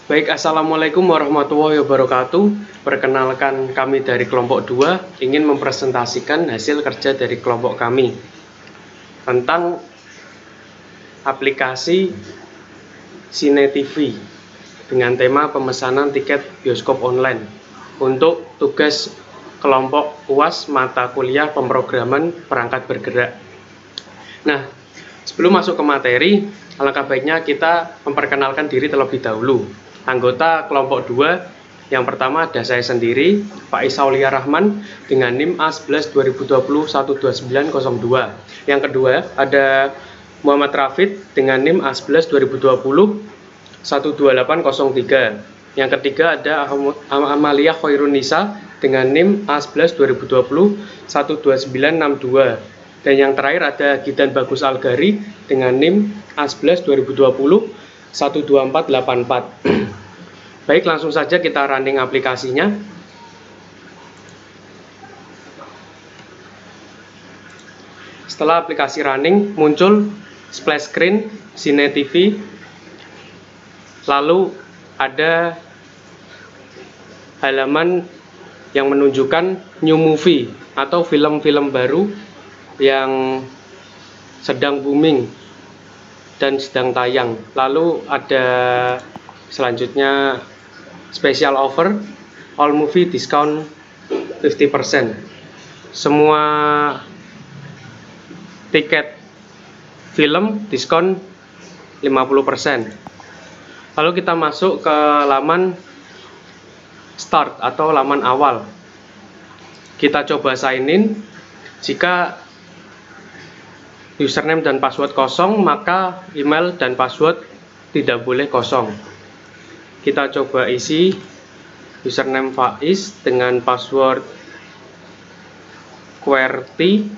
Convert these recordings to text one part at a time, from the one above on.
Baik, Assalamualaikum warahmatullahi wabarakatuh. Perkenalkan, kami dari kelompok 2 ingin mempresentasikan hasil kerja dari kelompok kami tentang aplikasi Cine TV dengan tema pemesanan tiket bioskop online untuk tugas kelompok UAS mata kuliah pemrograman perangkat bergerak. Nah, sebelum masuk ke materi, alangkah baiknya kita memperkenalkan diri terlebih dahulu. Anggota kelompok 2 yang pertama ada saya sendiri, Pak Isaulia Rahman dengan NIM A11 2020 12902. Yang kedua ada Muhammad Rafid dengan NIM A11 2020 12803. Yang ketiga ada Amalia Khairunisa dengan NIM A11 2020 12962. Dan yang terakhir ada Gidan Bagus Algari dengan NIM A11 2020 12484. Baik, langsung saja kita running aplikasinya. Setelah aplikasi running, muncul splash screen Cine TV. Lalu ada halaman yang menunjukkan new movie atau film-film baru yang sedang booming dan sedang tayang. Lalu ada selanjutnya special offer, all movie discount 50%. Semua tiket film diskon 50%. Lalu kita masuk ke laman start atau laman awal. Kita coba sign in. Jika username dan password kosong, maka email dan password tidak boleh kosong. Kita coba isi username Faiz dengan password QWERTY.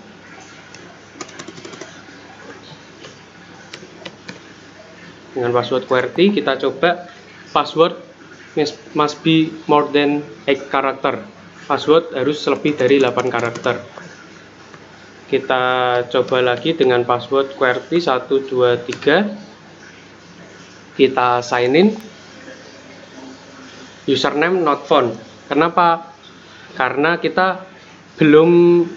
Dengan password QWERTY kita coba password must be more than 8 karakter. Password harus lebih dari 8 karakter. Kita coba lagi dengan password QWERTY 123. Kita sign in. Username not found. Kenapa? Karena kita belum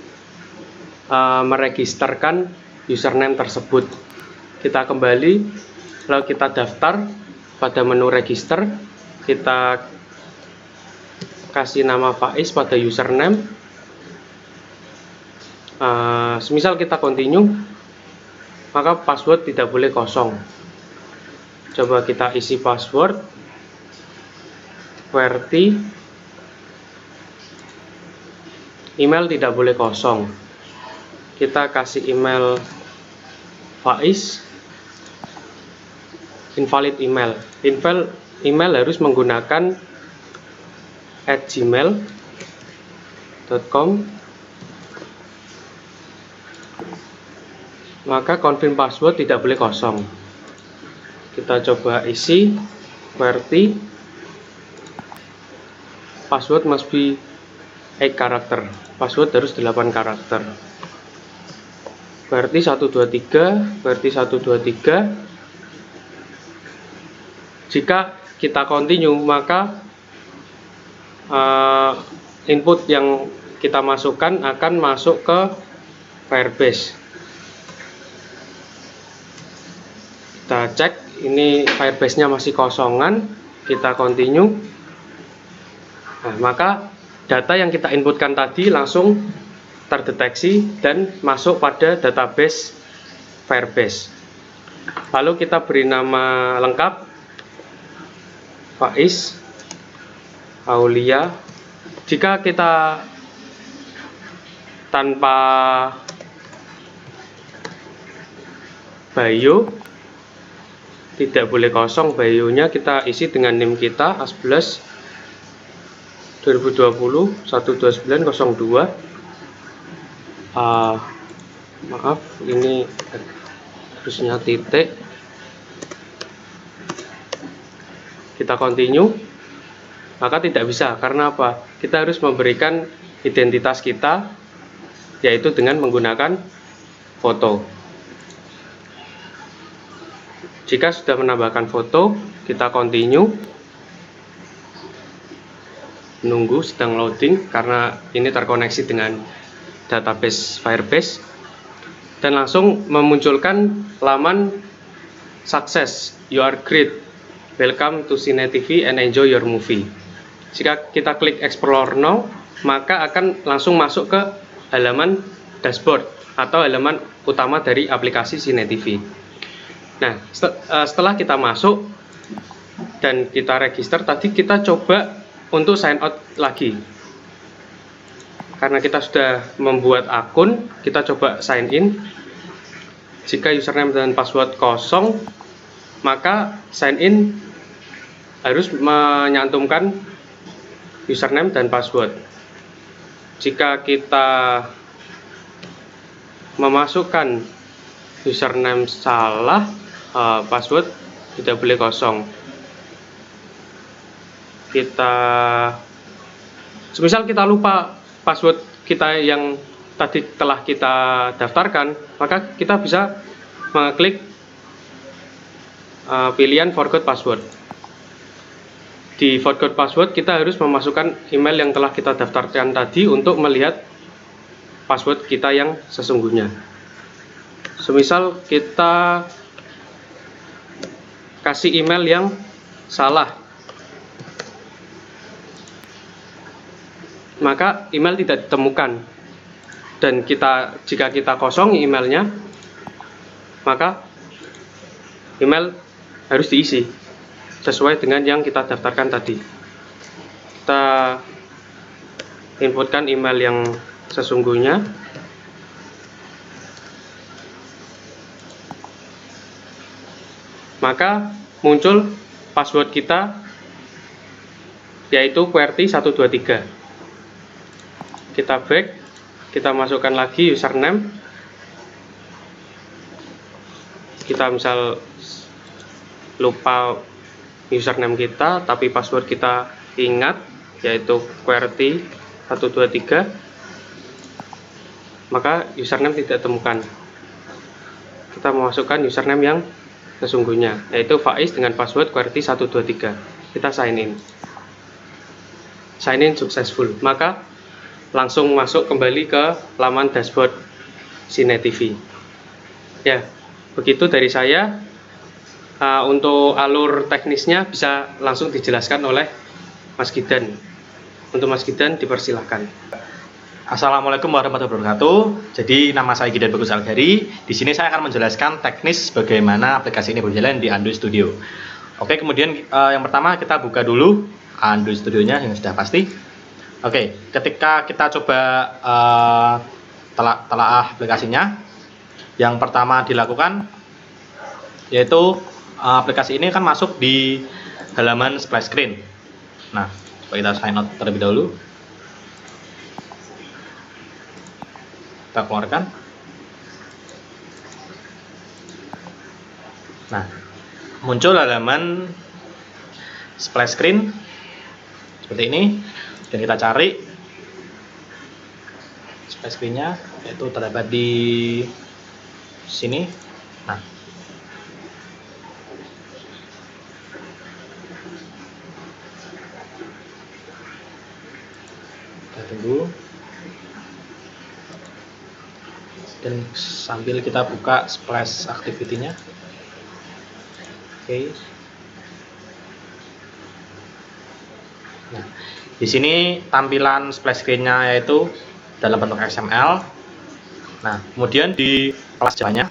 meregisterkan username tersebut. Kita kembali, lalu kita daftar pada menu register. Kita kasih nama Faiz pada username. Semisal kita continue, maka password tidak boleh kosong. Coba kita isi password QWERTY. Email tidak boleh kosong. Kita kasih email Faiz. Invalid email. Email harus menggunakan @gmail.com. Maka confirm password tidak boleh kosong. Kita coba isi QWERTY. Password must be 8 karakter. Password harus 8 karakter. QWERTY 123, QWERTY 123. Jika kita continue, maka input yang kita masukkan akan masuk ke Firebase. Kita cek, ini Firebase-nya masih kosongan. Kita continue. Nah, maka data yang kita inputkan tadi langsung terdeteksi dan masuk pada database Firebase. Lalu kita beri nama lengkap Faiz Aulia. Jika kita tanpa bio, tidak boleh kosong bio-nya, kita isi dengan NIM kita A11 2020 12902. Maaf, ini harusnya titik. Kita continue, maka tidak bisa. Karena apa? Kita harus memberikan identitas kita, yaitu dengan menggunakan foto. Jika sudah menambahkan foto, kita continue. menunggu sedang loading karena ini terkoneksi dengan database Firebase, dan langsung memunculkan laman sukses, you are great, welcome to Cine TV and enjoy your movie. Jika kita klik explore now, maka akan langsung masuk ke halaman dashboard atau halaman utama dari aplikasi Cine TV. Nah, setelah kita masuk dan kita register, tadi kita coba untuk sign out lagi. Karena kita sudah membuat akun, kita coba sign in. Jika username dan password kosong, maka sign in harus menyantumkan username dan password. Jika kita memasukkan username salah, password tidak boleh kosong. Semisal kita lupa password kita yang tadi telah kita daftarkan, maka kita bisa mengklik pilihan forgot password. Di forgot password kita harus memasukkan email yang telah kita daftarkan tadi untuk melihat password kita yang sesungguhnya. Semisal kita kasih email yang salah, maka email tidak ditemukan, dan jika kita kosong emailnya, maka email harus diisi sesuai dengan yang kita daftarkan tadi. Kita inputkan email yang sesungguhnya, maka muncul password kita, yaitu QWERTY123. Kita back, kita masukkan lagi username. Kita misal lupa username kita, tapi password kita ingat, yaitu QWERTY123, maka username tidak temukan. Kita memasukkan username yang sesungguhnya, yaitu Faiz dengan password QWERTY123. Kita sign in. Sign in successful. Maka langsung masuk kembali ke laman dashboard Cine TV. Ya, begitu dari saya. Untuk alur teknisnya bisa langsung dijelaskan oleh Mas Gidan. Untuk Mas Gidan dipersilahkan. Assalamualaikum warahmatullahi wabarakatuh. Jadi nama saya Gidan Bagus Algari. Di sini saya akan menjelaskan teknis bagaimana aplikasi ini berjalan di Android Studio. Oke, kemudian yang pertama kita buka dulu Android Studio-nya yang sudah pasti. Oke, ketika kita coba telaah aplikasinya, yang pertama dilakukan yaitu aplikasi ini kan masuk di halaman splash screen. Nah, coba kita sign out terlebih dahulu. Kita keluarkan. Nah, muncul halaman splash screen seperti ini, dan kita cari splash screen-nya, yaitu terdapat di sini. Nah, kita tunggu. Dan sambil kita buka splash activity-nya. Oke. Nah, di sini tampilan splash screen-nya yaitu dalam bentuk XML. Nah, kemudian di kelas Java-nya.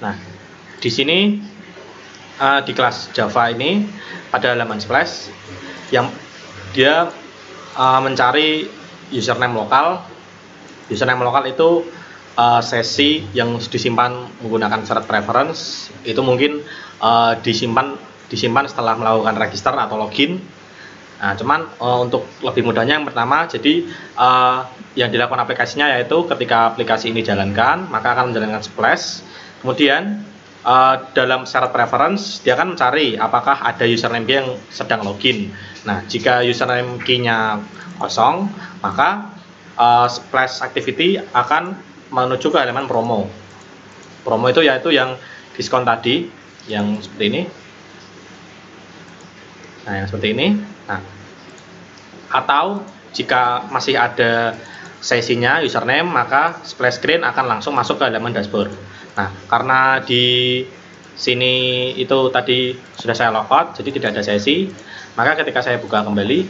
Nah, di sini di kelas Java ini pada halaman splash yang dia mencari username lokal. Username lokal itu sesi yang disimpan menggunakan syarat preference, itu mungkin disimpan setelah melakukan register atau login. Nah, cuman untuk lebih mudahnya yang pertama, jadi yang dilakukan aplikasinya yaitu ketika aplikasi ini jalankan, maka akan menjalankan splash. Kemudian dalam syarat preference dia akan mencari apakah ada username key yang sedang login. Nah, jika username key-nya kosong, maka splash activity akan menuju ke halaman promo. Promo itu yaitu yang diskon tadi, yang seperti ini. Nah, yang seperti ini. Nah, atau jika masih ada sesinya username, maka splash screen akan langsung masuk ke halaman dashboard. Nah, karena di sini itu tadi sudah saya logout, jadi tidak ada sesi, maka ketika saya buka kembali,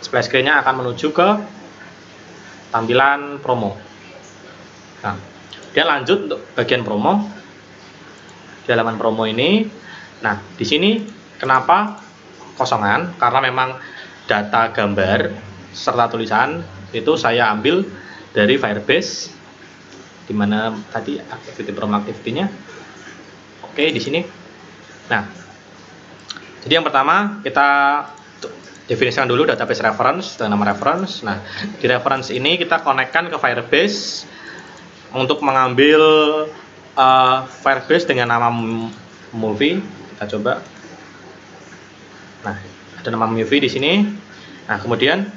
splash screen-nya akan menuju ke tampilan promo. Nah, dia lanjut untuk bagian promo di halaman promo ini. Nah, di sini kenapa kosongan? Karena memang data gambar serta tulisan itu saya ambil dari Firebase, di mana tadi activity promo activity-nya. Oke, di sini. Nah, jadi yang pertama kita definisikan dulu database reference dengan nama reference. Nah, di reference ini kita konekkan ke Firebase untuk mengambil Firebase dengan nama movie. Kita coba. Nah, ada nama movie di sini. Nah, kemudian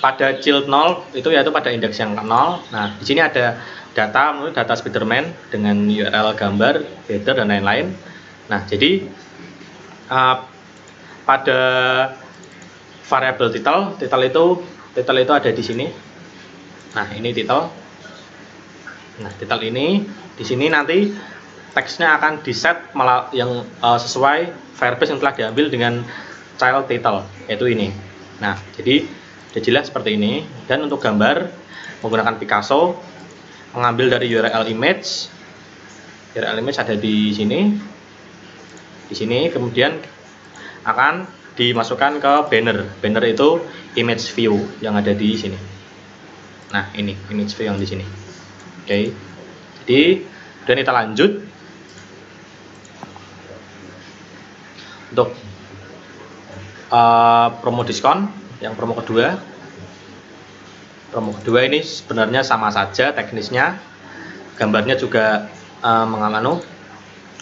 pada child 0 itu yaitu pada indeks yang 0. Nah, di sini ada data Spiderman dengan URL gambar, header dan lain-lain. Nah, jadi pada variabel title itu ada di sini. Nah, ini title. Nah, title ini di sini nanti teksnya akan diset yang sesuai Firebase yang telah diambil dengan child title, yaitu ini. Nah, jadi sudah jelas seperti ini. Dan untuk gambar menggunakan Picasso, mengambil dari URL image. URL image ada di sini. Di sini kemudian akan dimasukkan ke banner. Banner itu image view yang ada di sini. Nah, ini image view yang di sini. Oke. Jadi dan kita lanjut untuk promo diskon. Yang promo kedua ini sebenarnya sama saja teknisnya, gambarnya juga menganu.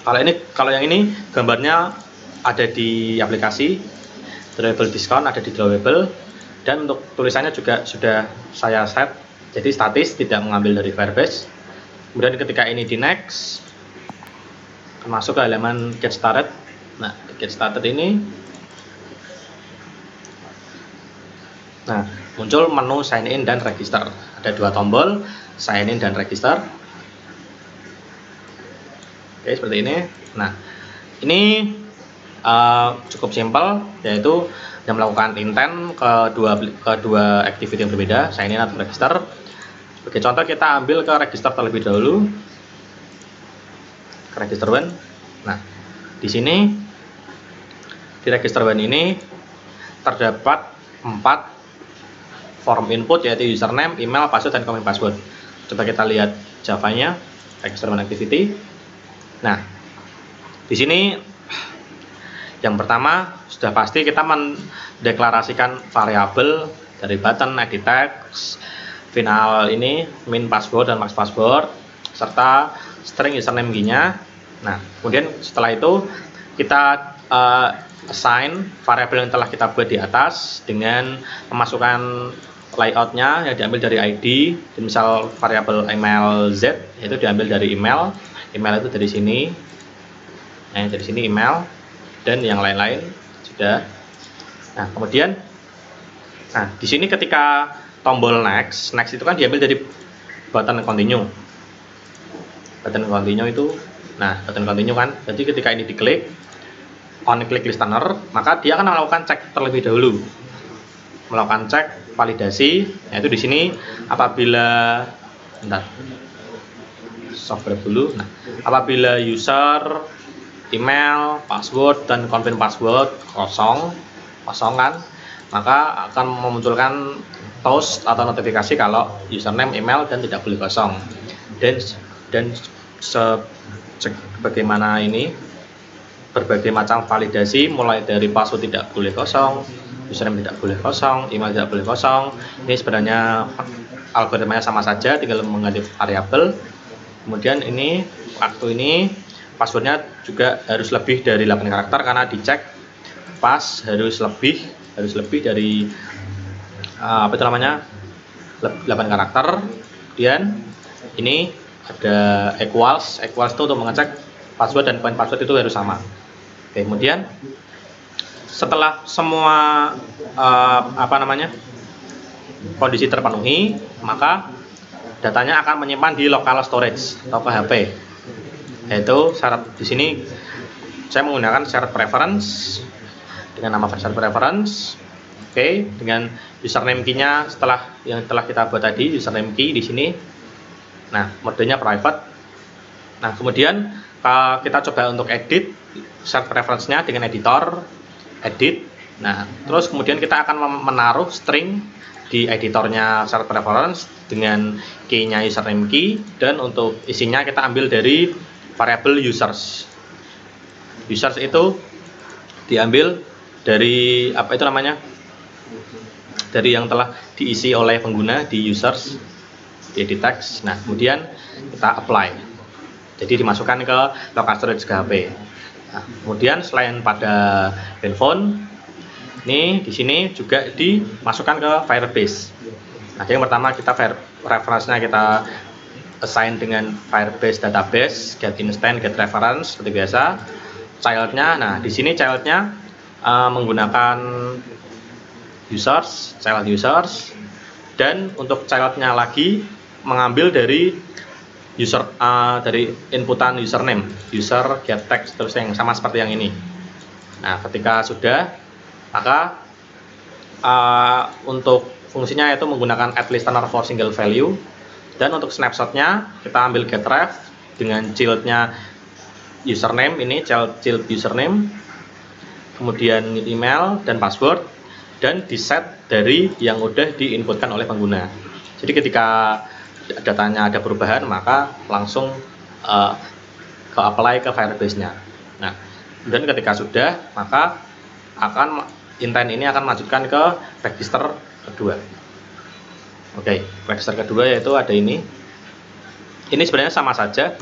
Kalau yang ini gambarnya ada di aplikasi, drawable diskon ada di drawable, dan untuk tulisannya juga sudah saya set jadi statis, tidak mengambil dari Firebase. Kemudian ketika ini di next, akan masuk ke halaman get started. Nah, di get started ini, nah, muncul menu sign in dan register. Ada dua tombol, sign in dan register. Oke, seperti ini. Nah, ini cukup simpel, yaitu yang melakukan intent ke dua activity yang berbeda, sign in atau register. Sebagai contoh, kita ambil ke register terlebih dahulu, ke register one. Nah, di sini di register one ini terdapat 4 form input, yaitu username, email, password, dan common password. Coba kita lihat Java-nya, register one activity. Nah, di sini yang pertama sudah pasti kita mendeklarasikan variabel dari button, edit text, final ini, min password dan max password, serta string username key-nya. Nah, kemudian setelah itu kita assign variabel yang telah kita buat di atas dengan memasukkan layoutnya yang diambil dari ID. Misal variabel email Z itu diambil dari email itu dari sini, dari sini email, dan yang lain-lain sudah. Nah, kemudian di sini ketika tombol next itu kan diambil dari button continue. Button continue itu, button continue kan, jadi ketika ini diklik on click listener, maka dia akan melakukan cek terlebih dahulu, melakukan cek validasi, yaitu di sini apabila software dulu. Nah, apabila user, email, password dan confirm password kosong kan, maka akan memunculkan toast atau notifikasi kalau username, email dan tidak boleh kosong. Dan bagaimana ini berbagai macam validasi, mulai dari password tidak boleh kosong, username tidak boleh kosong, email tidak boleh kosong. Ini sebenarnya algoritmanya sama saja, tinggal mengganti variabel. Kemudian ini waktu ini passwordnya juga harus lebih dari 8 karakter, karena dicek pas harus lebih dari 8 karakter. Kemudian ini ada equals itu untuk mengecek password dan point password itu harus sama. Oke, kemudian setelah semua kondisi terpenuhi, maka datanya akan menyimpan di local storage atau ke HP. Yaitu syarat di sini saya menggunakan syarat preference dengan nama syarat preference. Oke, dengan username key-nya yang telah kita buat tadi, username key di sini. Nah, modenya private. Nah, kemudian kita coba untuk edit syarat preference-nya dengan editor, edit. Nah, terus kemudian kita akan menaruh string di editornya syarat preference dengan key-nya username key, dan untuk isinya kita ambil dari variable users. Users itu diambil dari dari yang telah diisi oleh pengguna di users, di edit text. Nah, kemudian kita apply. Jadi dimasukkan ke local storage ke HP. Nah, kemudian selain pada handphone, ini di sini juga dimasukkan ke Firebase. Nah, yang pertama kita reference-nya kita assign dengan Firebase database, get instant, get reference seperti biasa. Child-nya, nah di sini child-nya menggunakan users, child users, dan untuk child-nya lagi mengambil dari dari inputan username, user, get text, terus yang sama seperti yang ini. Nah, ketika sudah, maka untuk fungsinya yaitu menggunakan add listener for single value, dan untuk snapshotnya kita ambil get ref dengan child-nya username, ini child username, kemudian email dan password, dan diset dari yang udah diinputkan oleh pengguna. Jadi ketika datanya ada perubahan, maka langsung ke apply ke Firebase-nya. Nah, dan ketika sudah, maka intent ini akan masukkan ke register kedua. Oke, register kedua yaitu ada ini. Ini sebenarnya sama saja.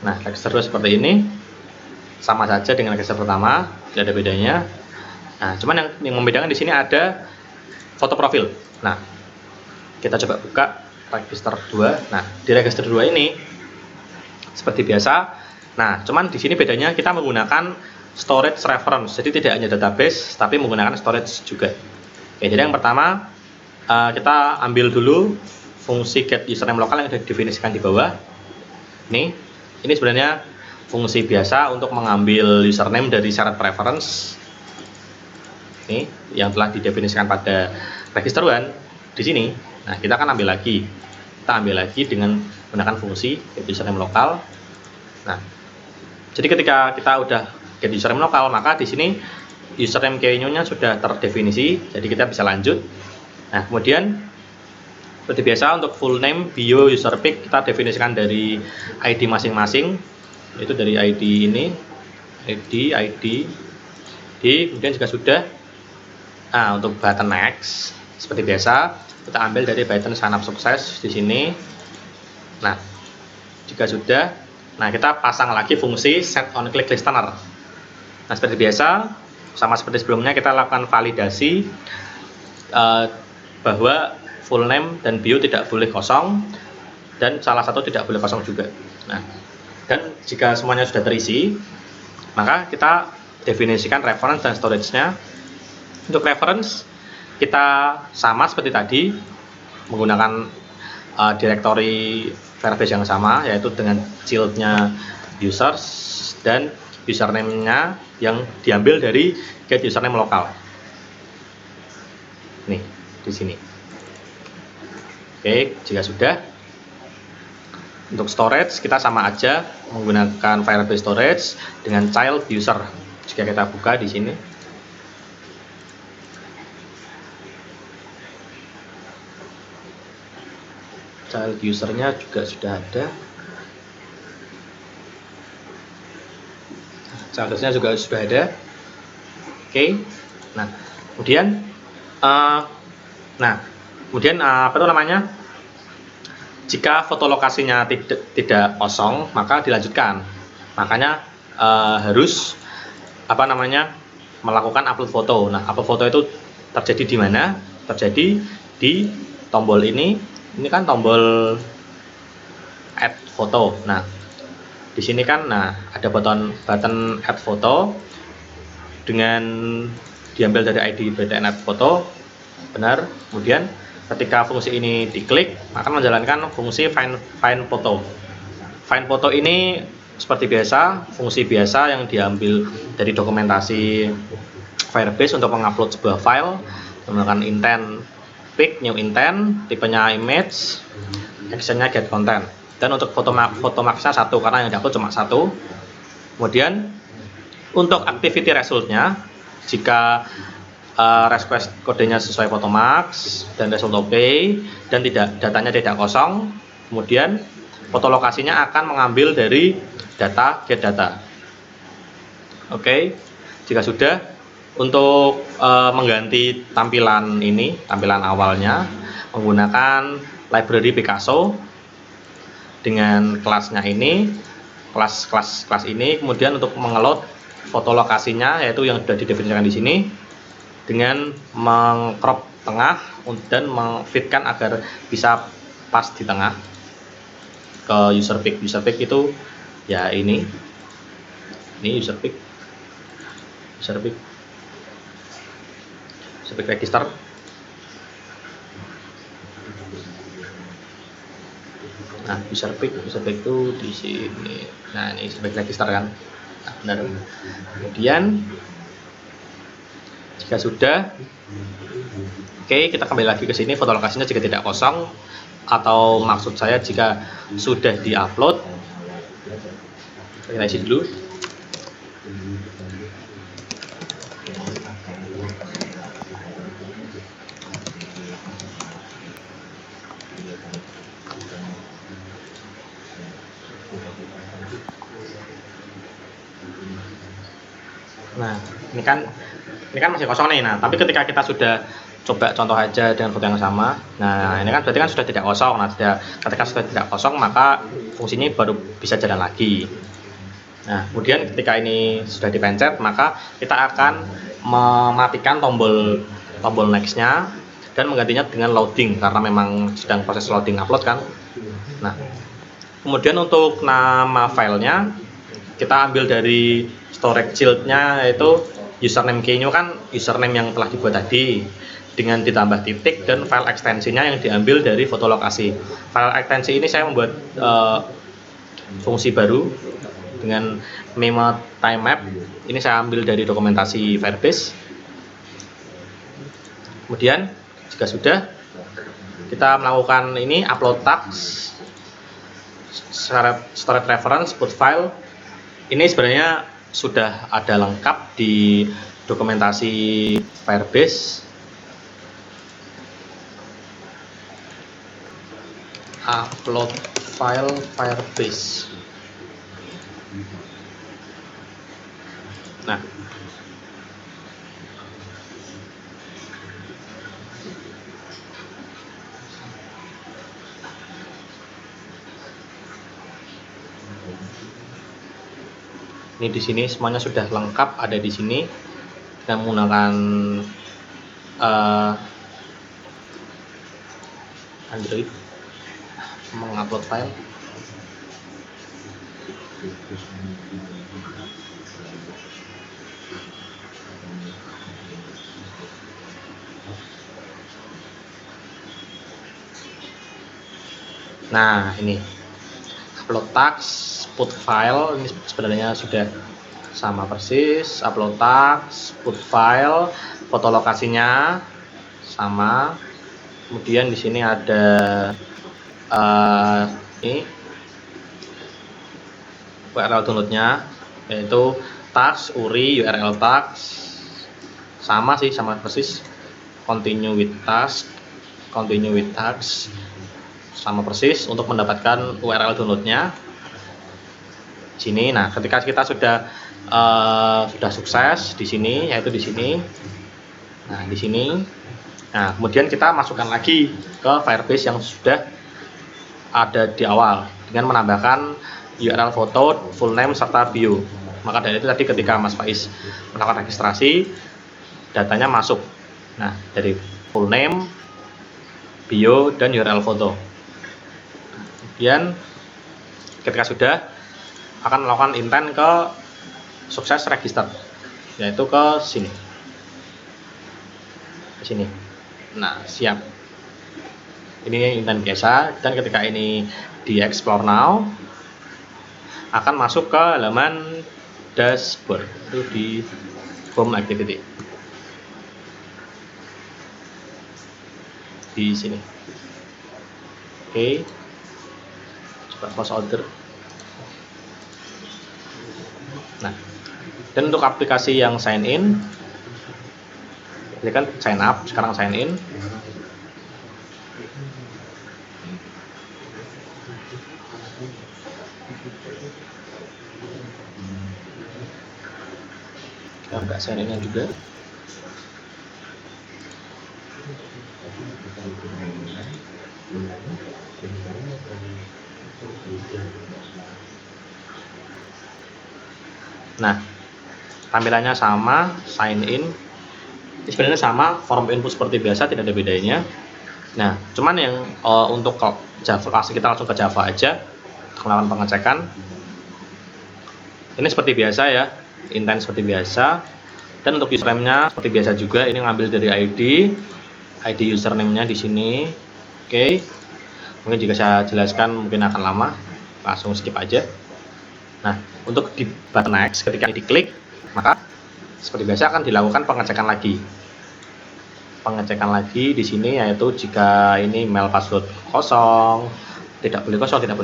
Nah, register kedua seperti ini, sama saja dengan register pertama, tidak ada bedanya. Nah, cuman yang membedakan di sini ada foto profil. Nah, kita coba buka register 2. Nah, di register 2 ini seperti biasa. Nah, cuman di sini bedanya kita menggunakan storage reference. Jadi tidak hanya database, tapi menggunakan storage juga. Oke, jadi yang pertama kita ambil dulu fungsi get username lokal yang sudah didefinisikan di bawah. Ini sebenarnya fungsi biasa untuk mengambil username dari syarat preference. Ini yang telah didefinisikan pada register 1 di sini. Nah, kita akan ambil lagi. Kita ambil lagi dengan menggunakan fungsi get username lokal. Nah, jadi ketika kita udah get username lokal, maka di sini username key-nya sudah terdefinisi, jadi kita bisa lanjut. Nah, kemudian seperti biasa untuk full name, bio, user pick kita definisikan dari ID masing-masing, yaitu dari ID ini, ID, kemudian juga sudah. Nah, untuk button next seperti biasa kita ambil dari button sign up sukses di sini. Nah, jika sudah, nah kita pasang lagi fungsi set on click listener. Nah, seperti biasa, sama seperti sebelumnya kita lakukan validasi bahwa full name dan bio tidak boleh kosong, dan salah satu tidak boleh kosong juga. Nah, dan jika semuanya sudah terisi, maka kita definisikan reference dan storage-nya. Untuk reference kita sama seperti tadi, menggunakan directory Firebase yang sama, yaitu dengan child-nya users dan username-nya yang diambil dari get username lokal. Nih, di sini. Oke, jika sudah, untuk storage kita sama aja menggunakan Firebase storage dengan child user. Jika kita buka di sini, child usernya juga sudah ada. Child usernya juga sudah ada. Oke, nah kemudian jika foto lokasinya tidak kosong, maka dilanjutkan. Makanya harus melakukan upload foto. Nah, upload foto itu terjadi di mana? Terjadi di tombol ini. Ini kan tombol add foto. Nah, di sini kan ada button add foto dengan diambil dari ID button add foto, benar. Kemudian ketika fungsi ini diklik akan menjalankan fungsi find photo. Find photo ini seperti biasa, fungsi biasa yang diambil dari dokumentasi Firebase untuk mengupload sebuah file menggunakan intent pic, new intent, tipenya image, actionnya get content. Dan untuk foto maxnya 1 karena yang diupload cuma 1. Kemudian untuk activity resultnya, jika request kodenya sesuai foto max dan result OK dan datanya tidak kosong, kemudian foto lokasinya akan mengambil dari data get data. Oke, jika sudah, untuk mengganti tampilan awalnya menggunakan library Picasso dengan kelasnya ini, kelas ini, kemudian untuk mengeload foto lokasinya yaitu yang sudah didefinisikan di sini dengan mengcrop tengah dan mengfitkan agar bisa pas di tengah ke user pic. User pic itu ya ini user pic register. Nah, user pic itu di sini. Nah, ini user pic register kan. Nah, benar. Kemudian jika sudah, oke, kita kembali lagi ke sini. Foto lokasinya jika tidak kosong, atau maksud saya jika sudah diupload, kita isi dulu. Nah, ini kan masih kosong nih. Nah, tapi ketika kita sudah coba contoh aja dengan foto yang sama. Nah, ini kan berarti kan sudah tidak kosong. Nah, ketika sudah tidak kosong, maka fungsinya baru bisa jalan lagi. Nah, kemudian ketika ini sudah dipencet, maka kita akan mematikan tombol next-nya dan menggantinya dengan loading karena memang sedang proses loading upload kan. Nah, kemudian untuk nama filenya kita ambil dari storage child-nya, yaitu username key-nya kan username yang telah dibuat tadi dengan ditambah titik dan file ekstensinya yang diambil dari foto lokasi. File ekstensi ini saya membuat fungsi baru dengan memo time map. Ini saya ambil dari dokumentasi Firebase. Kemudian jika sudah, kita melakukan ini upload tags, storage reference, put file. Ini sebenarnya sudah ada lengkap di dokumentasi Firebase. Upload file Firebase. Nah, ini di sini semuanya sudah lengkap ada di sini. Kita menggunakan Android mengupload file. Nah, ini upload tags, put file, ini sebenarnya sudah sama persis. Upload tags, put file, foto lokasinya sama. Kemudian di sini ada ini URL downloadnya, yaitu tags URI URL tags, sama persis. Continue with tags sama persis untuk mendapatkan URL downloadnya sini. Nah, ketika kita sudah sukses di sini, yaitu di sini. Nah, di sini. Nah, kemudian kita masukkan lagi ke Firebase yang sudah ada di awal dengan menambahkan URL foto, full name serta bio. Maka dari itu tadi ketika Mas Faiz melakukan registrasi, datanya masuk. Nah, dari full name, bio dan URL foto. Kemudian ketika sudah akan melakukan intent ke sukses register, yaitu ke sini. Nah, siap. Ini intent biasa, dan ketika ini di explore now akan masuk ke halaman dashboard, itu di home activity di sini. Oke, coba close order. Nah, dan untuk aplikasi yang sign in, ini kan sign up, sekarang sign in. Kita nggak sign in juga. Nah, tampilannya sama, sign in. Ini sebenarnya sama, form input seperti biasa, tidak ada bedanya. Nah, cuman yang untuk Java klasik, kita langsung ke Java aja, melakukan pengecekan. Ini seperti biasa ya, intent seperti biasa. Dan untuk username-nya seperti biasa juga, ini ngambil dari ID username-nya di sini. Oke. Mungkin jika saya jelaskan mungkin akan lama, langsung skip aja. Nah, untuk di button next, ketika ini diklik, maka seperti biasa akan dilakukan pengecekan lagi. Pengecekan lagi di sini, yaitu jika ini email password kosong, tidak boleh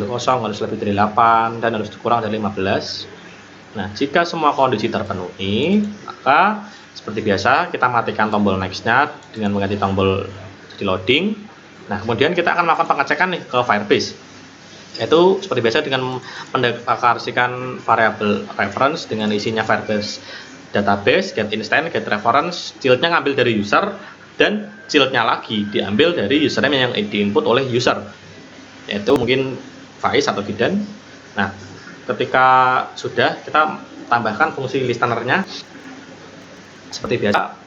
kosong, harus lebih dari 8 dan harus kurang dari 15. Nah, jika semua kondisi terpenuhi, maka seperti biasa kita matikan tombol next-nya dengan mengganti tombol jadi loading. Nah, kemudian kita akan melakukan pengecekan nih ke Firebase, yaitu seperti biasa dengan mendeklarasikan variabel reference dengan isinya Firebase database, get instance, get reference, childnya ngambil dari user, dan childnya lagi diambil dari username yang diinput oleh user, yaitu mungkin Faiz atau Gidan. Nah, ketika sudah, kita tambahkan fungsi listener-nya seperti biasa.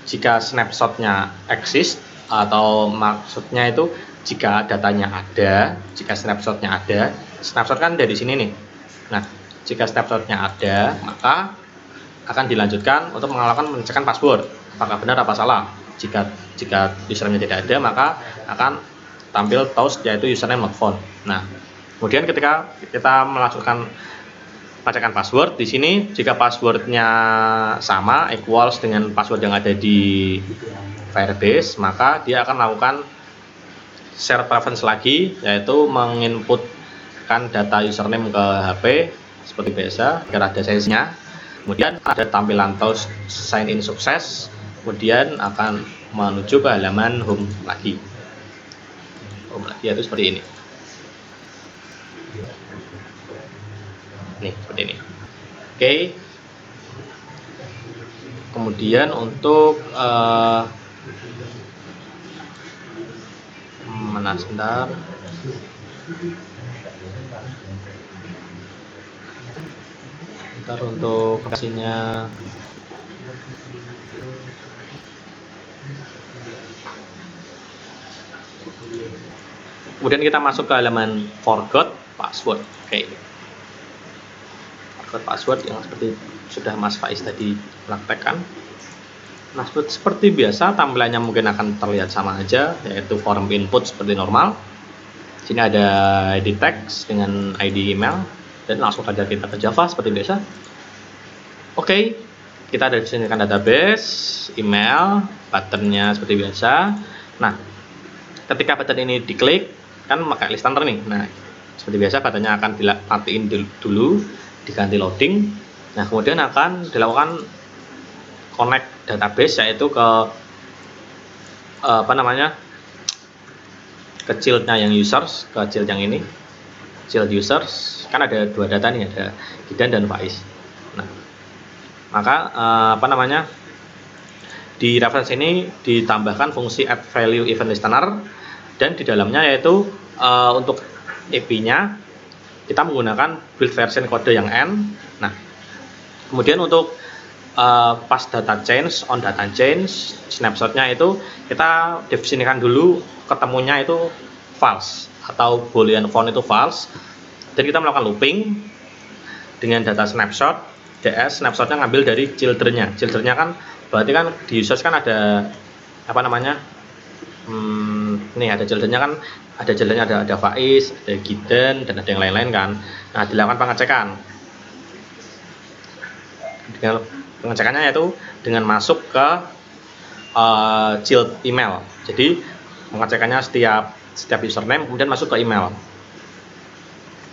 Jika snapshot-nya exist, atau maksudnya itu jika datanya ada, jika snapshot-nya ada, snapshot kan dari sini nih. Nah, jika snapshot-nya ada, maka akan dilanjutkan untuk mengecekan password, apakah benar apa salah. Jika username tidak ada, maka akan tampil toast, yaitu username not found. Nah, kemudian ketika kita melakukan pengecekan password di sini, jika passwordnya sama, equals dengan password yang ada di Firebase, maka dia akan melakukan share preference lagi, yaitu menginputkan data username ke HP seperti biasa agar ada size-nya. Kemudian ada tampilan toast sign in sukses, kemudian akan menuju ke halaman home lagi, yaitu seperti ini. Nih, seperti ini. Oke. Kemudian untuk mana sebentar. Ntar untuk aplikasinya kemudian kita masuk ke halaman forgot password. Oke. Forgot password yang seperti sudah Mas Faiz tadi praktekkan. Nah, seperti biasa tampilannya mungkin akan terlihat sama aja, yaitu form input seperti normal. Sini ada ID text dengan ID email, dan langsung saja kita ke Java seperti biasa. Oke, kita ada di sini kan database, email, buttonnya seperti biasa. Nah, ketika button ini diklik, kan pakai listener nih. Nah, seperti biasa buttonnya akan dimatiin dulu, diganti loading. Nah, kemudian akan dilakukan connect database, yaitu ke ke childnya yang users, ke child yang ini, child users. Kan ada dua data nih, ada Gidan dan Faiz. Nah, maka di reference ini ditambahkan fungsi add value event listener, dan di dalamnya yaitu untuk EP-nya kita menggunakan build version kode yang N. Nah, kemudian untuk pas data change, on data change, snapshotnya itu kita definisikan dulu ketemunya itu false atau boolean found itu false. Jadi kita melakukan looping dengan data snapshot ds. Snapshotnya ngambil dari children-nya. Children-nya kan berarti kan di users kan ada apa namanya, nih ada children-nya kan, ada children-nya ada Faiz, ada Gideon, dan ada yang lain-lain kan. Nah, dilakukan pengecekan. Dengan pengecekannya yaitu dengan masuk ke child email. Jadi pengecekannya setiap username kemudian masuk ke email.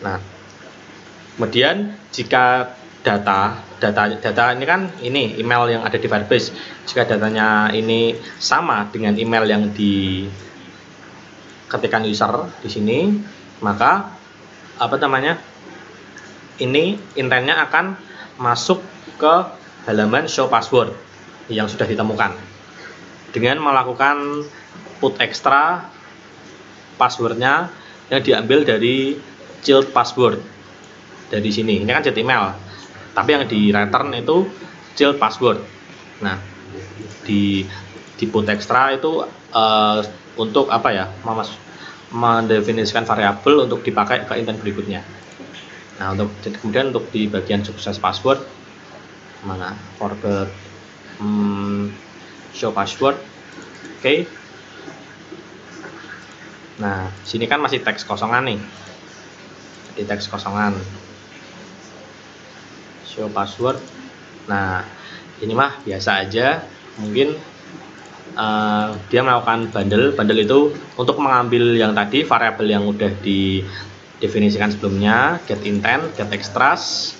Nah, kemudian jika data ini kan ini email yang ada di Firebase, jika datanya ini sama dengan email yang diketikkan user di sini, maka apa namanya, ini intentnya akan masuk ke halaman show password yang sudah ditemukan dengan melakukan put extra passwordnya yang diambil dari child password dari sini. Ini kan child email, tapi yang di return itu child password. Nah, di put extra itu untuk apa ya, mendefinisikan variabel untuk dipakai ke intent berikutnya. Nah, kemudian untuk di bagian sukses password mana forget show password. Oke. Nah, sini kan masih teks kosongan nih. Di teks kosongan show password. Nah, ini mah biasa aja. Mungkin dia melakukan bundle itu untuk mengambil yang tadi variabel yang udah didefinisikan sebelumnya, get intent, get extras.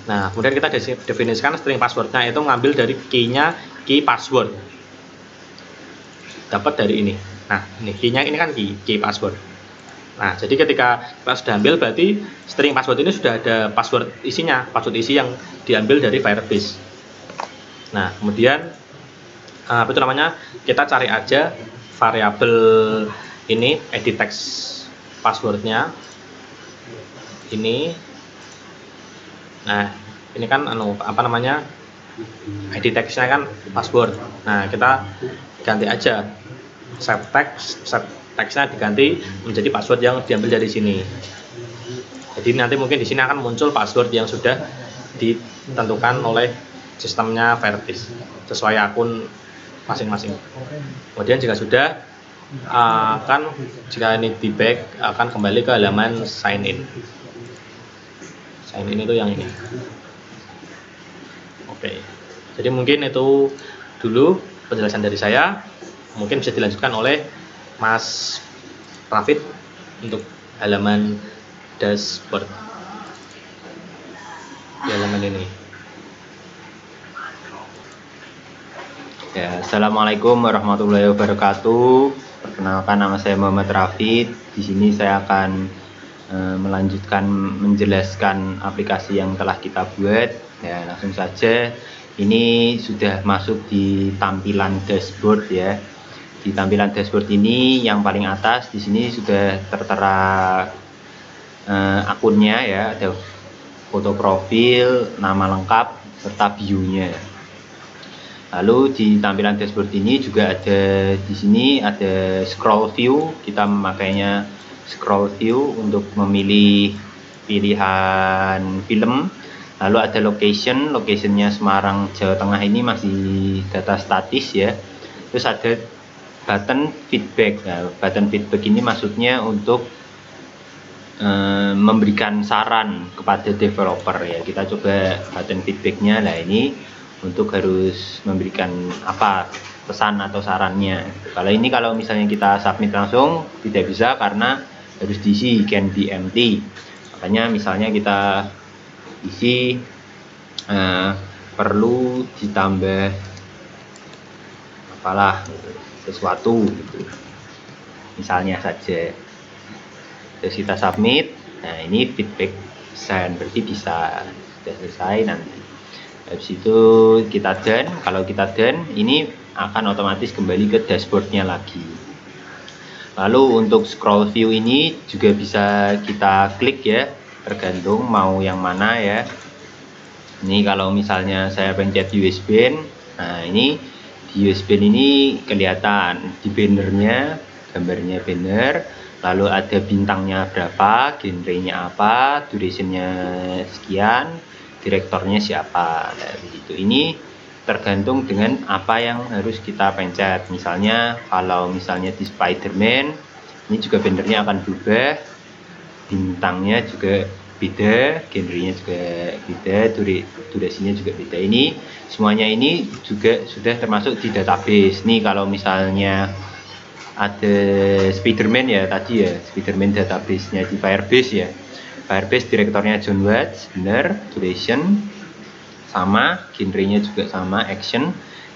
Nah, kemudian kita definisikan string passwordnya itu ngambil dari key password, dapat dari ini. Nah, ini key-nya ini kan key password. Nah, jadi ketika kita sudah ambil, berarti string password ini sudah ada password isinya, password isi yang diambil dari Firebase. Nah, kemudian apa itu namanya, kita cari aja variabel ini, edit text passwordnya ini. Nah, ini kan apa namanya, edit text-nya kan password. Nah, kita ganti aja set text-nya diganti menjadi password yang diambil dari sini. Jadi nanti mungkin di sini akan muncul password yang sudah ditentukan oleh sistemnya Firebase sesuai akun masing-masing. Kemudian jika sudah jika ini di back akan kembali ke halaman sign in. Sign in itu yang ini. Oke. Jadi mungkin itu dulu penjelasan dari saya. Mungkin bisa dilanjutkan oleh Mas Rafid untuk halaman dashboard di halaman ini. Ya, Assalamualaikum warahmatullahi wabarakatuh. Perkenalkan, nama saya Muhammad Rafid. Di sini saya akan melanjutkan menjelaskan aplikasi yang telah kita buat. Ya, langsung saja. Ini sudah masuk di tampilan dashboard ya. Di tampilan dashboard ini yang paling atas di sini sudah tertera akunnya ya, ada foto profil, nama lengkap serta view-nya. Lalu di tampilan dashboard ini juga ada, di sini ada scroll view. Kita memakainya scroll view untuk memilih pilihan film. Lalu ada locationnya Semarang, Jawa Tengah, ini masih data statis ya. Terus ada button feedback. Nah, button feedback ini maksudnya untuk memberikan saran kepada developer ya. Kita coba button feedbacknya. Nah, ini untuk harus memberikan apa pesan atau sarannya. Kalau misalnya kita submit langsung tidak bisa karena harus diisi, can be empty. Makanya misalnya kita isi perlu ditambah apalah sesuatu gitu. Misalnya saja. Terus kita submit. Nah, ini feedback send, berarti bisa sudah selesai nanti. Habis itu kita done. Kalau kita done, ini akan otomatis kembali ke dashboardnya lagi. Lalu untuk scroll view ini juga bisa kita klik ya, tergantung mau yang mana ya. Ini kalau misalnya saya pencet USB, nah ini di USB ini kelihatan di bannernya, gambarnya banner. lalu ada bintangnya berapa, genrenya apa, durationnya sekian, direktornya siapa. Dari itu ini tergantung dengan apa yang harus kita pencet. Misalnya kalau misalnya di Spider-Man ini juga bannernya akan berubah, bintangnya juga beda, genrenya juga beda, durasinya juga beda. Ini semuanya ini juga sudah termasuk di database. Nih kalau misalnya ada Spider-Man ya tadi ya, Spider-Man database-nya di Firebase ya. Firebase direktornya John Watts, benar, duration sama, genrenya juga sama, action,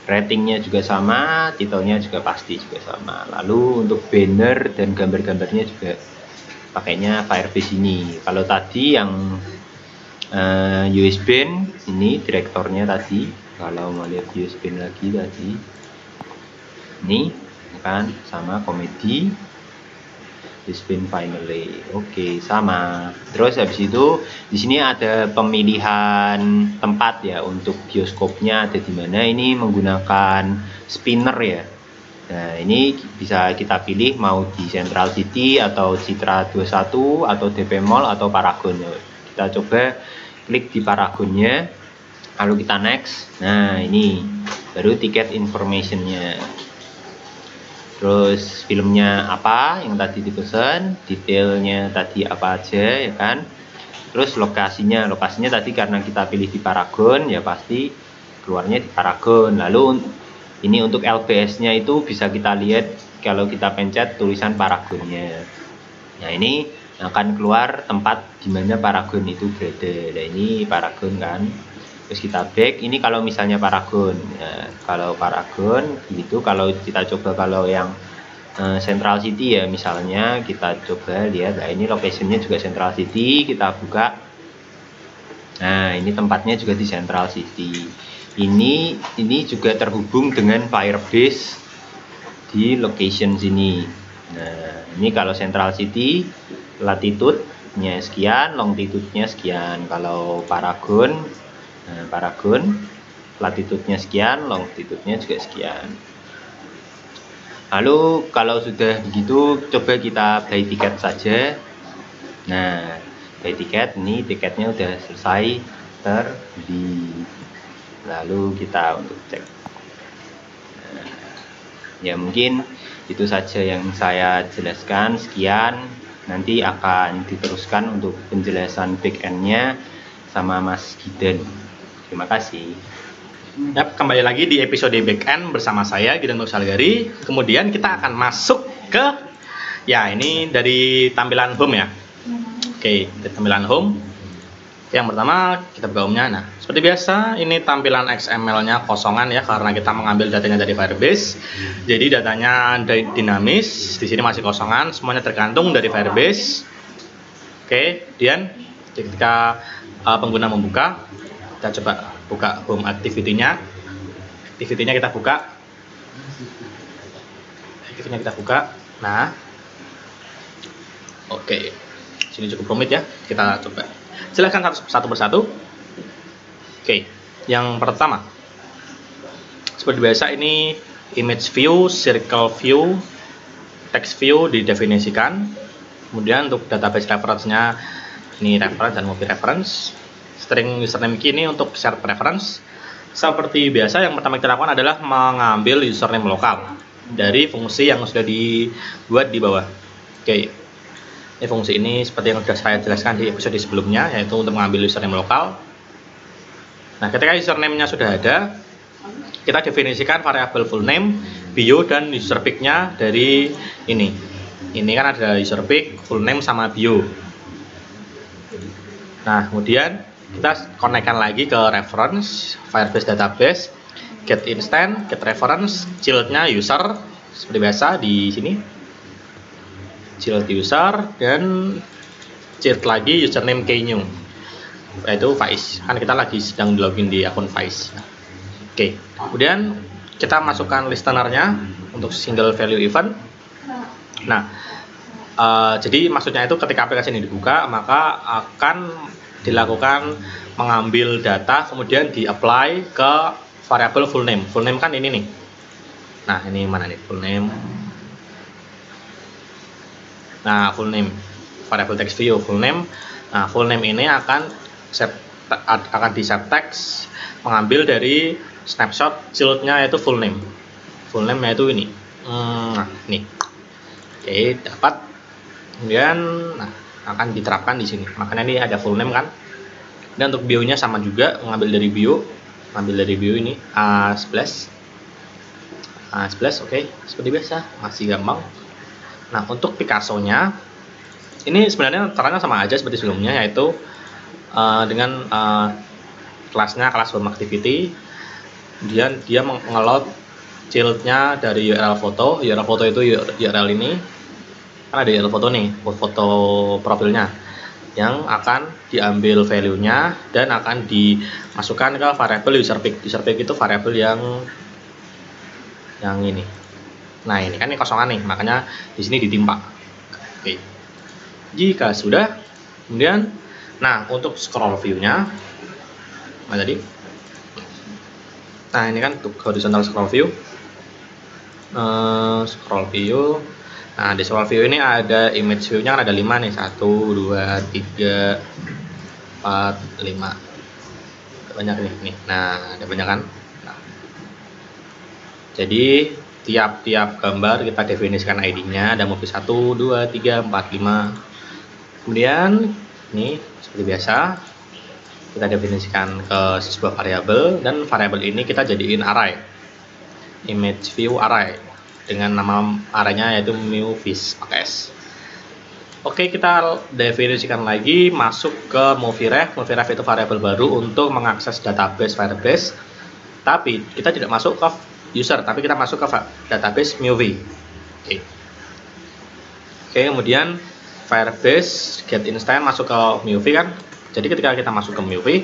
ratingnya juga sama, titelnya juga pasti juga sama. Lalu untuk banner dan gambar-gambarnya juga pakainya Firebase ini. Kalau tadi yang US Band ini direktornya tadi, kalau mau lihat US Band lagi tadi ini kan sama komedi US Band Finally. Oke, sama. Terus habis itu di sini ada pemilihan tempat ya untuk bioskopnya ada di mana. Ini menggunakan spinner ya. Nah, ini bisa kita pilih mau di Central City atau Citra 21 atau DP Mall atau Paragon. Kita coba klik di Paragonnya, lalu kita next. Nah, ini baru tiket informationnya. Terus filmnya apa yang tadi dipesan, detailnya tadi apa aja ya kan. Terus lokasinya tadi karena kita pilih di Paragon ya pasti keluarnya di Paragon. Lalu ini untuk LBS-nya itu bisa kita lihat kalau kita pencet tulisan Paragonnya. Nah, ini akan keluar tempat di mana Paragon itu berada. Nah, ini Paragon kan. Terus kita back. Ini kalau misalnya Paragon. Nah, kalau Paragon gitu, kalau kita coba kalau yang Central City ya misalnya kita coba lihat. Nah, ini location-nya juga Central City, kita buka. Nah, ini tempatnya juga di Central City. Ini juga terhubung dengan Firebase di location sini. Nah, ini kalau Central City latitude-nya sekian, longitude-nya sekian. Kalau Paragon, Paragon latitude-nya sekian, longitude-nya juga sekian. Lalu kalau sudah begitu, coba kita buy tiket saja. Nah, buy tiket, ini tiketnya udah selesai terbeli. Lalu kita untuk cek. Nah, ya mungkin itu saja yang saya jelaskan. Sekian, nanti akan diteruskan untuk penjelasan back-end-nya sama Mas Gideon. Terima kasih. Yap, kembali lagi di episode back-end bersama saya Gideon Salgari. Kemudian kita akan masuk ke ya ini dari tampilan home ya. Oke, dari tampilan home. Yang pertama kita buka home-nya. Nah, seperti biasa ini tampilan XML-nya kosongan ya karena kita mengambil datanya dari Firebase. Jadi datanya dinamis, di sini masih kosongan, semuanya tergantung dari Firebase. Oke, kemudian ketika pengguna membuka, kita coba buka home activity-nya. Activity-nya kita buka. Nah, oke. Sini cukup rumit ya. Kita coba. Silahkan satu persatu. Oke, yang pertama seperti biasa ini image view, circle view, text view didefinisikan. Kemudian untuk database reference-nya ini reference dan multi reference. String username key ini untuk shared preference. Seperti biasa yang pertama kita lakukan adalah mengambil username lokal dari fungsi yang sudah dibuat di bawah. Oke. Ini fungsi ini seperti yang sudah saya jelaskan di episode sebelumnya, yaitu untuk mengambil username lokal. Nah, ketika username-nya sudah ada, kita definisikan variabel full name, bio, dan user pick-nya dari ini. Ini kan ada user pick, full name, sama bio. Nah, kemudian kita konekkan lagi ke reference, Firebase database, get instant, get reference, child-nya user, seperti biasa di sini. Child user dan child lagi username key-new, yaitu Faiz. Kan kita lagi sedang login di akun Faiz. Oke, kemudian kita masukkan listener-nya untuk single value event. Nah, jadi maksudnya itu ketika aplikasi ini dibuka, maka akan dilakukan mengambil data kemudian di-apply ke variabel full name. Full name kan ini nih. Nah, ini mana nih full name? Nah, full name, variable text view full name. Nah, full name ini akan di set text mengambil dari snapshot childnya yaitu full name. Full name yaitu ini. Nah, ini. Oke, dapat. Kemudian nah, akan diterapkan di sini. Makanya ini ada full name kan. Dan untuk bio-nya sama juga, mengambil dari bio ini A11. Oke, seperti biasa, masih gampang. Nah, untuk Picasso-nya ini sebenarnya caranya sama aja seperti sebelumnya, yaitu dengan kelasnya kelas home activity. Kemudian dia mengeload child-nya dari URL foto. URL foto itu URL ini. Kan ada URL foto nih, foto profilnya, yang akan diambil value-nya dan akan dimasukkan ke variable user pick. User pick itu variable yang ini. Nah, ini kan ini kosongan nih, makanya di sini ditimpa. Oke. Jika sudah, kemudian nah, untuk scroll view-nya mana tadi? Nah, ini kan untuk horizontal scroll view. Scroll view. Nah, di scroll view ini ada image view-nya kan ada 5 nih. 1 2 3 4 5. Banyak nih. Nah, ada banyak kan? Nah. Jadi, tiap gambar kita definisikan ID-nya, ada movie 1 2 3 4 5. Kemudian ini seperti biasa kita definisikan ke sebuah variabel, dan variabel ini kita jadiin array, image view array, dengan nama arraynya yaitu movies pakai S. Oke, kita definisikan lagi, masuk ke movieref. Movieref itu variabel baru untuk mengakses database Firebase, tapi kita tidak masuk ke user, tapi kita masuk ke database movie. Oke, kemudian Firebase get instant masuk ke movie kan. Jadi ketika kita masuk ke movie,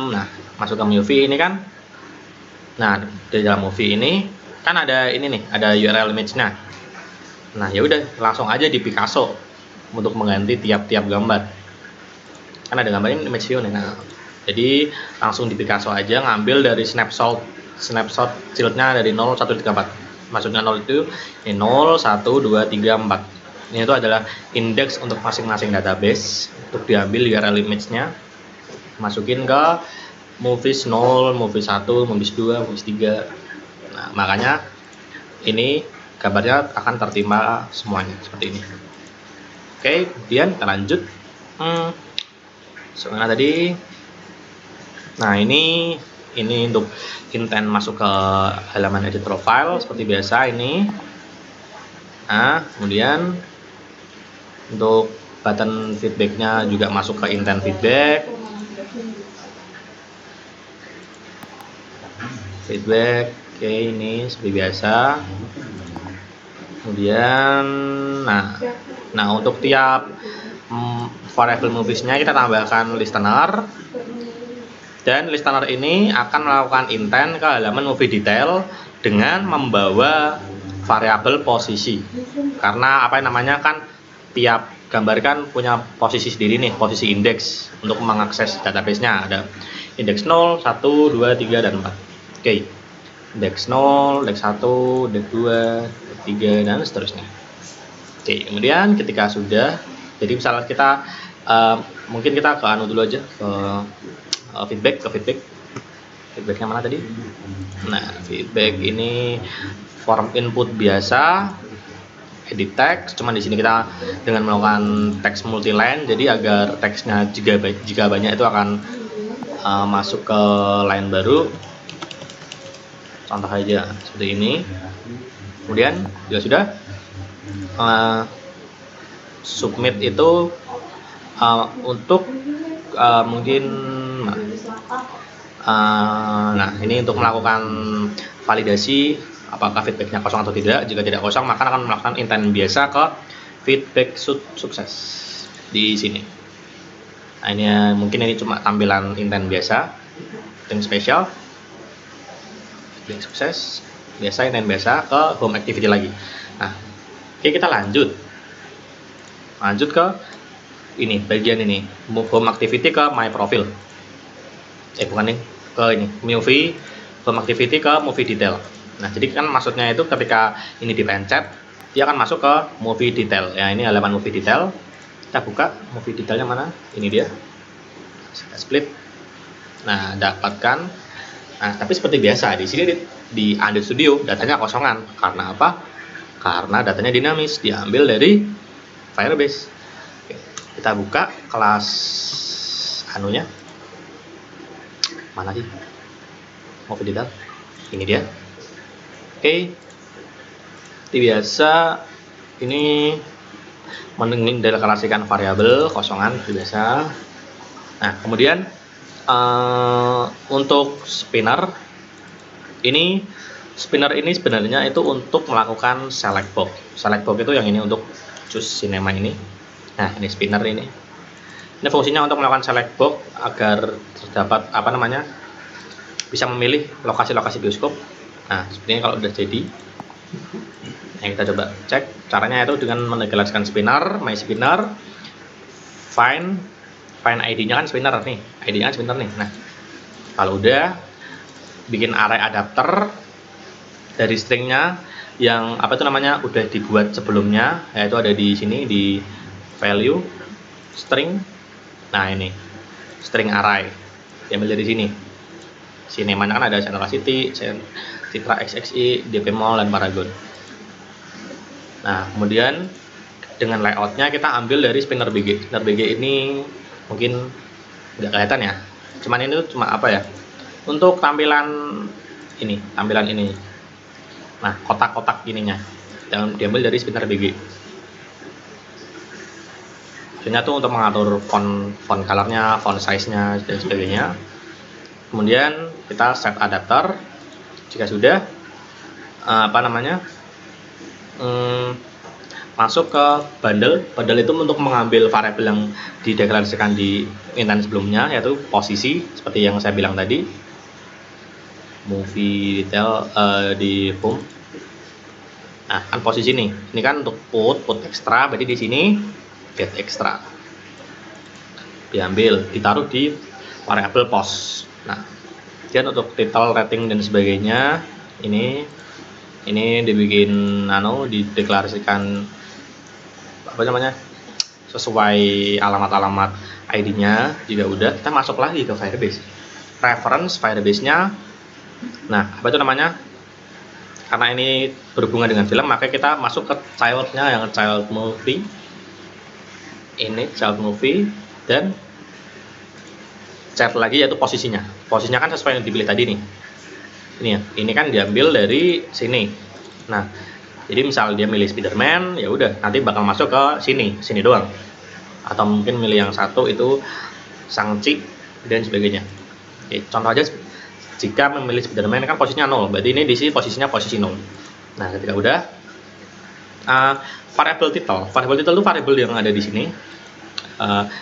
nah masuk ke movie ini kan, nah di dalam movie ini kan ada ini nih, ada URL image-nya. Nah, ya udah langsung aja di Picasso untuk mengganti tiap gambar. Kan ada gambarnya image view nih. Nah, jadi langsung di Picasso aja, ngambil dari snapshot childnya dari 0 1 3 4. Maksudnya 0 itu ini 0 1 2 3 4. Ini itu adalah indeks untuk masing-masing database, untuk diambil URL image-nya, masukin ke movies 0, movies 1, movies 2, movies 3. Nah, makanya ini gambarnya akan tertimpa semuanya seperti ini. Oke, kemudian kita lanjut. Soalnya tadi, nah ini untuk intent masuk ke halaman edit profile seperti biasa ini. Nah, kemudian untuk button feedbacknya juga masuk ke intent feedback. Oke, ini seperti biasa. Kemudian nah untuk tiap variable movies-nya kita tambahkan listener, dan listener ini akan melakukan intent ke halaman movie detail dengan membawa variabel posisi. Karena apa yang namanya kan tiap gambar kan punya posisi sendiri nih, posisi indeks untuk mengakses database-nya. Ada indeks 0, 1, 2, 3 dan 4. Oke. Indeks 0, indeks 1, indeks 2, indeks 3 dan seterusnya. Oke, kemudian ketika sudah, jadi misalnya kita mungkin kita ke anu dulu aja, ke feedbacknya mana tadi? Nah, feedback ini form input biasa, edit text. Cuman di sini kita dengan melakukan text multi-line, jadi agar teksnya jika banyak itu akan masuk ke line baru. Contoh aja seperti ini. Kemudian jika sudah, submit itu untuk mungkin nah ini untuk melakukan validasi apakah feedbacknya kosong atau tidak. Jika tidak kosong, maka akan melakukan intent biasa ke feedback sukses di sini. Nah, ini mungkin ini cuma tampilan intent biasa, yang spesial feedback sukses biasa, intent biasa ke home activity lagi. Nah, oke, kita lanjut ke ini, bagian ini, move home activity ke my profile. Bukan nih, ke ini movie home activity ke movie detail. Nah, jadi kan maksudnya itu ketika ini dipencet, dia akan masuk ke movie detail. Ya, ini halaman movie detail. Kita buka movie detailnya mana? Ini dia. Kita split. Nah, dapatkan. Nah, tapi seperti biasa di sini di Android Studio datanya kosongan. Karena apa? Karena datanya dinamis, diambil dari Firebase. Oke, kita buka kelas anunya. Mana sih? Movie detail. Ini dia. Oke. Seperti biasa ini mendeklarasikan variabel kosongan seperti biasa. Nah, kemudian untuk spinner ini sebenarnya itu untuk melakukan select box. Select box itu yang ini untuk choose cinema ini. Nah, ini spinner ini. Ini fungsinya untuk melakukan select box agar terdapat bisa memilih lokasi-lokasi bioskop. Nah, sepertinya kalau udah jadi. Nah, kita coba cek caranya itu dengan mendeklarasikan spinner, my spinner, find ID-nya kan spinner nih, ID-nya kan spinner nih. Nah, kalau udah bikin array adapter dari stringnya yang udah dibuat sebelumnya, yaitu ada di sini di value string. Nah, ini string array diambil dari sini. Cinemanya kan ada Central City, Citra XXI, DP Mall, dan Paragon. Nah, kemudian dengan layoutnya kita ambil dari spinner BG. Spinner BG ini mungkin nggak kelihatan ya, cuman ini tuh cuma untuk tampilan ini. Nah, kotak-kotak ininya diambil dari spinner BG. Maksudnya tuh untuk mengatur font colornya, font size-nya, dan sebagainya. Kemudian kita set adapter. Jika sudah masuk ke bundle itu untuk mengambil variabel yang dideklarasikan di intent sebelumnya, yaitu posisi seperti yang saya bilang tadi, movie detail di home. Nah, kan posisi ini kan untuk put extra, berarti di sini get extra diambil, ditaruh di variabel post. Nah, kemudian untuk title, rating, dan sebagainya ini dibikin dideklarasikan sesuai alamat-alamat ID-nya. Juga udah, kita masuk lagi ke Firebase. Reference Firebase-nya. Nah, karena ini berhubungan dengan film, maka kita masuk ke child-nya yang child movie. Ini child movie, dan chat lagi yaitu posisinya. Posisinya kan sesuai yang dipilih tadi nih. Ini kan diambil dari sini. Nah, jadi misal dia milih Spiderman, ya udah nanti bakal masuk ke sini doang. Atau mungkin milih yang satu itu Shang-Chi dan sebagainya. Oke, contoh aja, jika memilih Spiderman kan posisinya 0, berarti ini di sini posisinya posisi 0. Nah, ketika udah variabel title itu variabel yang ada di sini.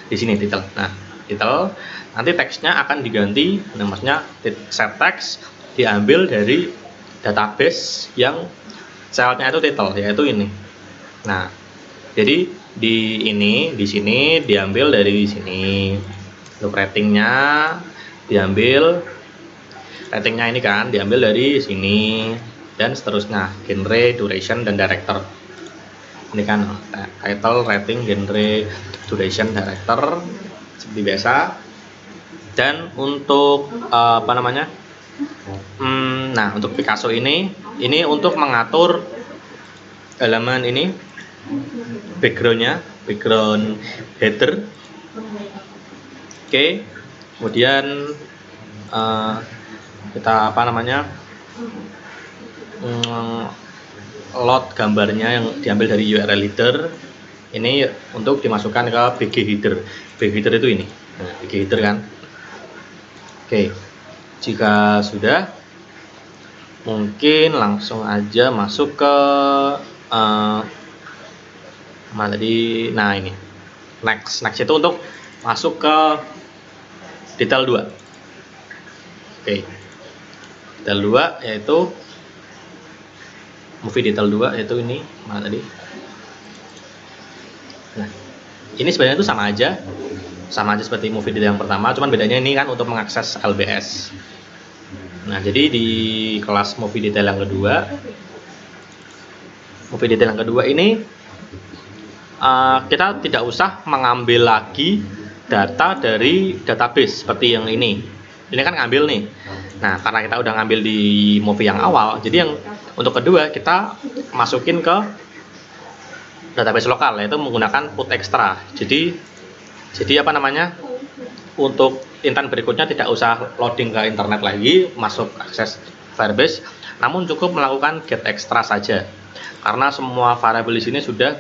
Di sini title. Nah, title nanti teksnya akan diganti, maksudnya set text diambil dari database yang childnya itu title, yaitu ini. Nah, jadi di sini diambil dari sini. Untuk ratingnya ini kan diambil dari sini, dan seterusnya, genre, duration, dan director. Ini kan title, rating, genre, duration, director seperti biasa. Dan untuk nah, untuk Picasso ini untuk mengatur halaman ini, background header. Oke, kemudian kita load gambarnya yang diambil dari URL header ini untuk dimasukkan ke BG header. BG header itu ini. Nah, BG header kan. Oke, jika sudah, mungkin langsung aja masuk ke mana tadi. Nah, ini next itu untuk masuk ke detail 2. Oke, detail 2 yaitu movie detail 2, yaitu ini mana tadi. Nah, ini sebenarnya itu sama aja seperti movie detail yang pertama, cuman bedanya ini kan untuk mengakses LBS. Nah, jadi di kelas movie detail yang kedua movie detail yang kedua ini kita tidak usah mengambil lagi data dari database seperti yang ini kan ngambil nih. Nah, karena kita udah ngambil di movie yang awal, jadi yang untuk kedua kita masukin ke database lokal, yaitu menggunakan put extra. Jadi apa namanya, untuk intan berikutnya tidak usah loading ke internet lagi, masuk akses Firebase, namun cukup melakukan get extra saja, karena semua variabel di sini sudah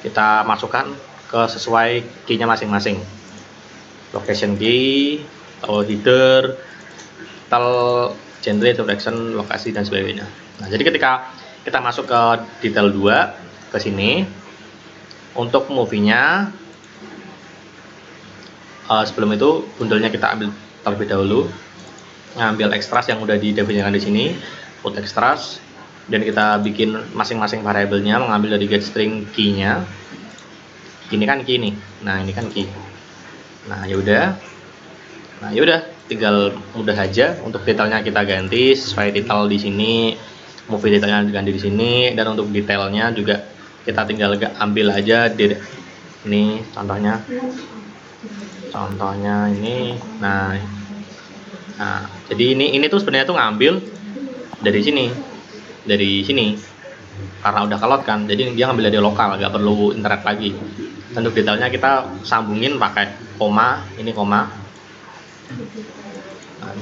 kita masukkan ke sesuai key-nya masing-masing, location key atau header, title, genre, direction, lokasi dan sebagainya. Nah, jadi ketika kita masuk ke detail 2 ke sini, untuk movie-nya sebelum itu bundelnya kita ambil terlebih dahulu, ngambil extras yang udah didefinisikan di sini, put extras, dan kita bikin masing-masing variabelnya, mengambil dari get string key-nya. Ini kan key nih. Nah, ini kan key. Nah, yaudah, tinggal mudah aja. Untuk detailnya kita ganti sesuai detail di sini, movie detailnya diganti di sini, dan untuk detailnya juga kita tinggal ambil aja ini contohnya ini. Nah, jadi ini tuh sebenarnya tuh ngambil dari sini karena udah kelot kan, jadi dia ngambil dari lokal, nggak perlu internet lagi. Dan untuk detailnya kita sambungin pakai koma, ini koma. Nah,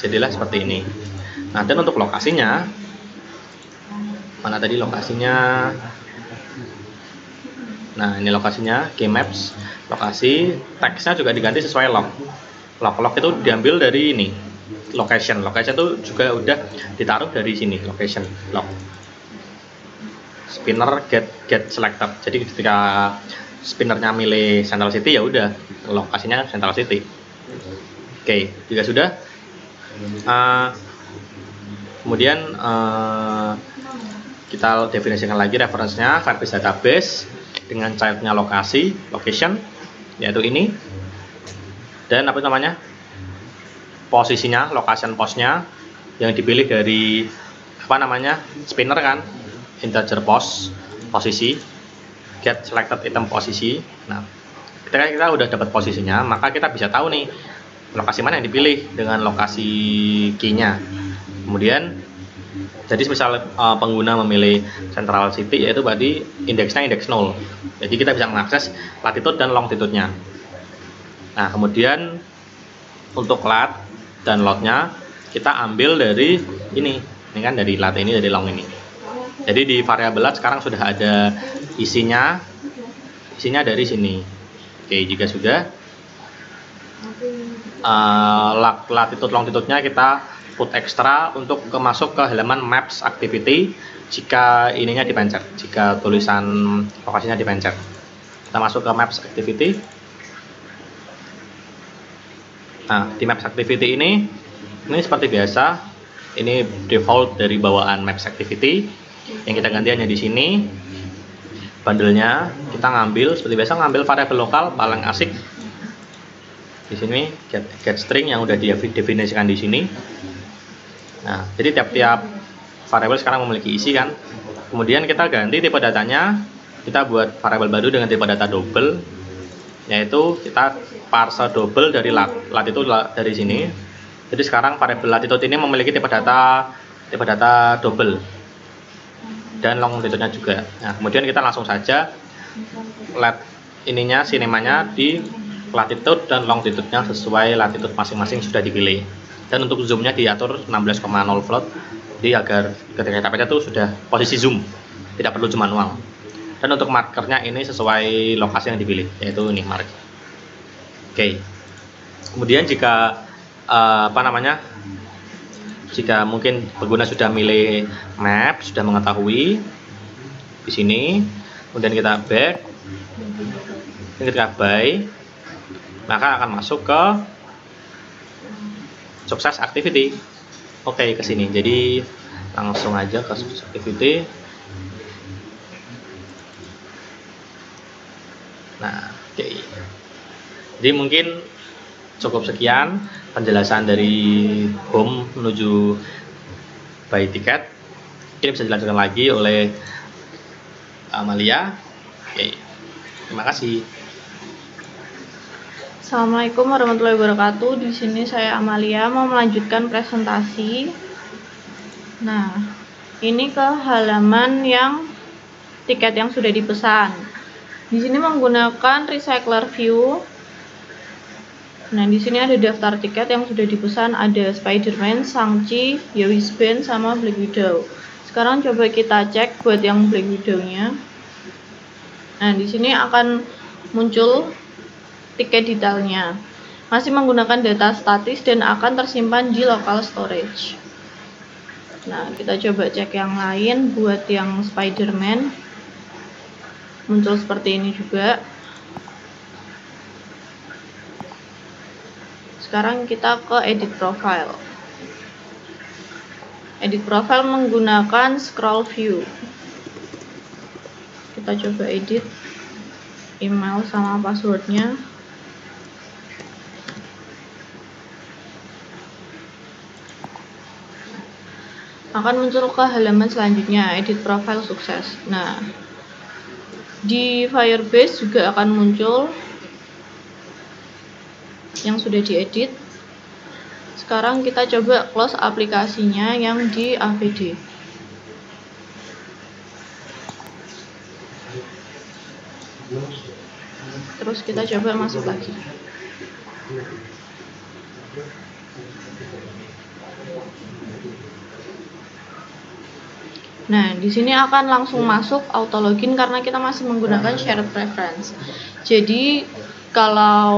jadilah seperti ini. Nah, dan untuk lokasinya, mana tadi lokasinya? Nah, ini lokasinya, key maps, lokasi, teksnya juga diganti sesuai log itu diambil dari ini, location itu juga udah ditaruh dari sini, location log. Spinner get selected, jadi ketika spinnernya milih Central City, ya udah lokasinya Central City. Oke, juga sudah. Kemudian kita definisikan lagi referensinya, Firebase database dengan childnya location, yaitu ini, dan apa namanya, posisinya, location postnya yang dipilih dari apa namanya, spinner kan, integer posisi, get selected item posisi. Nah, ketika kita udah dapat posisinya, maka kita bisa tahu nih lokasi mana yang dipilih dengan lokasi key-nya. Kemudian jadi misal pengguna memilih Central City, yaitu berarti indeksnya indeks 0. Jadi kita bisa mengakses latitude dan longitude-nya. Nah, kemudian untuk lat dan lotnya kita ambil dari ini kan, dari lat ini, dari long ini. Jadi di variabel lat sekarang sudah ada isinya dari sini. Oke, juga sudah. Latitude longitude-nya kita put extra untuk masuk ke halaman maps activity jika ininya dipencet, jika tulisan lokasinya dipencet. Kita masuk ke maps activity. Nah, di maps activity ini seperti biasa, ini default dari bawaan maps activity. Yang kita ganti hanya di sini, bandelnya kita ngambil seperti biasa, ngambil variabel lokal paling asik. Di sini get string yang udah didefinisikan di sini. Nah, jadi tiap-tiap variabel sekarang memiliki isi kan. Kemudian kita ganti tipe datanya, kita buat variabel baru dengan tipe data double, yaitu kita parse double dari lat itu dari sini. Jadi sekarang variabel latitude ini memiliki tipe data double dan longitude-nya juga. Nah, kemudian kita langsung saja lat ininya, sinemanya di latitude dan longitude-nya sesuai latitude masing-masing sudah dipilih. Dan untuk zoom-nya diatur 16,0 float, jadi agar ketika kita pencet itu sudah posisi zoom, tidak perlu zoom manual. Dan untuk markernya ini sesuai lokasi yang dipilih, yaitu ini mark. Oke. Kemudian jika jika mungkin pengguna sudah milih map, sudah mengetahui di sini, kemudian kita back, dan ketika buy, maka akan masuk ke sukses activity. Oke, ke sini. Jadi langsung aja ke sukses activity. Nah, oke. Jadi mungkin cukup sekian penjelasan dari home menuju buy tiket. Ini bisa dilanjutkan lagi oleh Amalia. Oke, terima kasih. Assalamualaikum warahmatullahi wabarakatuh. Di sini saya Amalia mau melanjutkan presentasi. Nah, ini ke halaman yang tiket yang sudah dipesan. Di sini menggunakan recycler view. Nah, di sini ada daftar tiket yang sudah dipesan, ada Spider-Man, Shang-Chi, Yowis Band, sama Black Widow. Sekarang coba kita cek buat yang Black Widow-nya. Nah, di sini akan muncul tiket detailnya. Masih menggunakan data statis dan akan tersimpan di local storage. Nah, kita coba cek yang lain buat yang Spider-Man. Muncul seperti ini juga. Sekarang kita ke edit profile. Edit profile menggunakan scroll view. Kita coba edit email sama passwordnya. Akan muncul ke halaman selanjutnya, edit profile sukses. Nah, di Firebase juga akan muncul yang sudah diedit. Sekarang kita coba close aplikasinya yang di AVD. Terus kita coba masuk lagi. Nah, di sini akan langsung masuk auto login karena kita masih menggunakan shared preference. Jadi kalau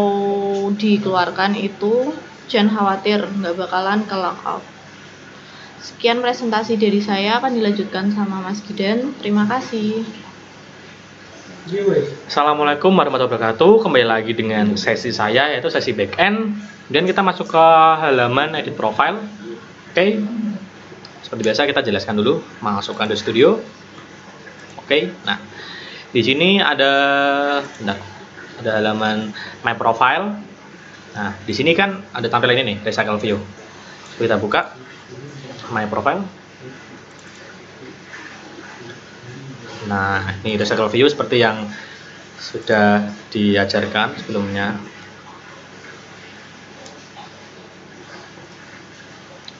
dikeluarkan itu jangan khawatir, nggak bakalan ke lockout. Sekian presentasi dari saya, akan dilanjutkan sama Mas Gidan. Terima kasih. Assalamualaikum warahmatullahi wabarakatuh. Kembali lagi dengan sesi saya, yaitu sesi backend. Dan kita masuk ke halaman edit profile. Oke. Seperti biasa kita jelaskan dulu masukkan di studio. Oke. Nah, di sini ada halaman my profile. Nah, di sini kan ada tampilan ini nih, recycle view. Kita buka my profile. Nah, ini recycle view seperti yang sudah diajarkan sebelumnya.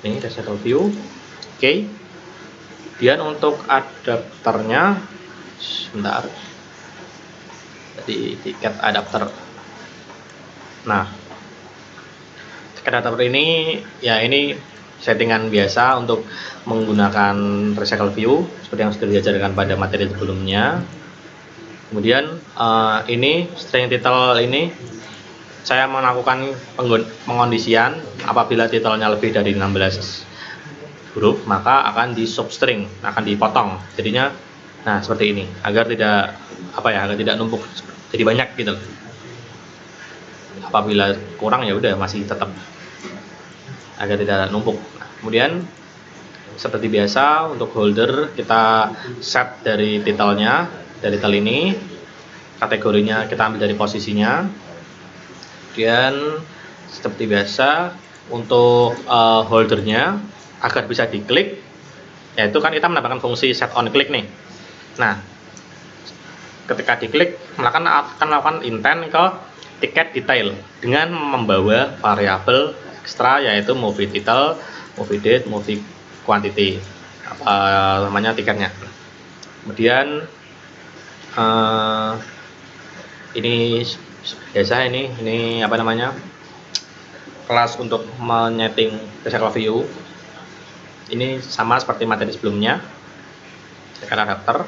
Ini recycle view. Oke. Kemudian untuk adapternya, sebentar. Jadi tiket adapter. Nah, tiket adapter ini ya ini settingan biasa untuk menggunakan recycle view seperti yang sudah diajarkan pada materi sebelumnya. Kemudian ini string title ini saya melakukan pengondisian apabila titelnya lebih dari 16 huruf maka akan di substring, akan dipotong. Jadinya nah seperti ini agar tidak agar tidak numpuk jadi banyak gitu. Apabila kurang ya udah masih tetap agar tidak numpuk. Nah, kemudian seperti biasa untuk holder kita set dari titelnya, dari titel ini, kategorinya kita ambil dari posisinya. Kemudian seperti biasa untuk holdernya agar bisa diklik, yaitu kan kita menambahkan fungsi set on click nih. Nah, ketika diklik akan melakukan intent ke tiket detail dengan membawa variabel ekstra yaitu movie title, movie date, movie quantity, namanya tiketnya. Kemudian ini biasa ini kelas untuk menyeting recycle view. Ini sama seperti materi sebelumnya, tiket adapter.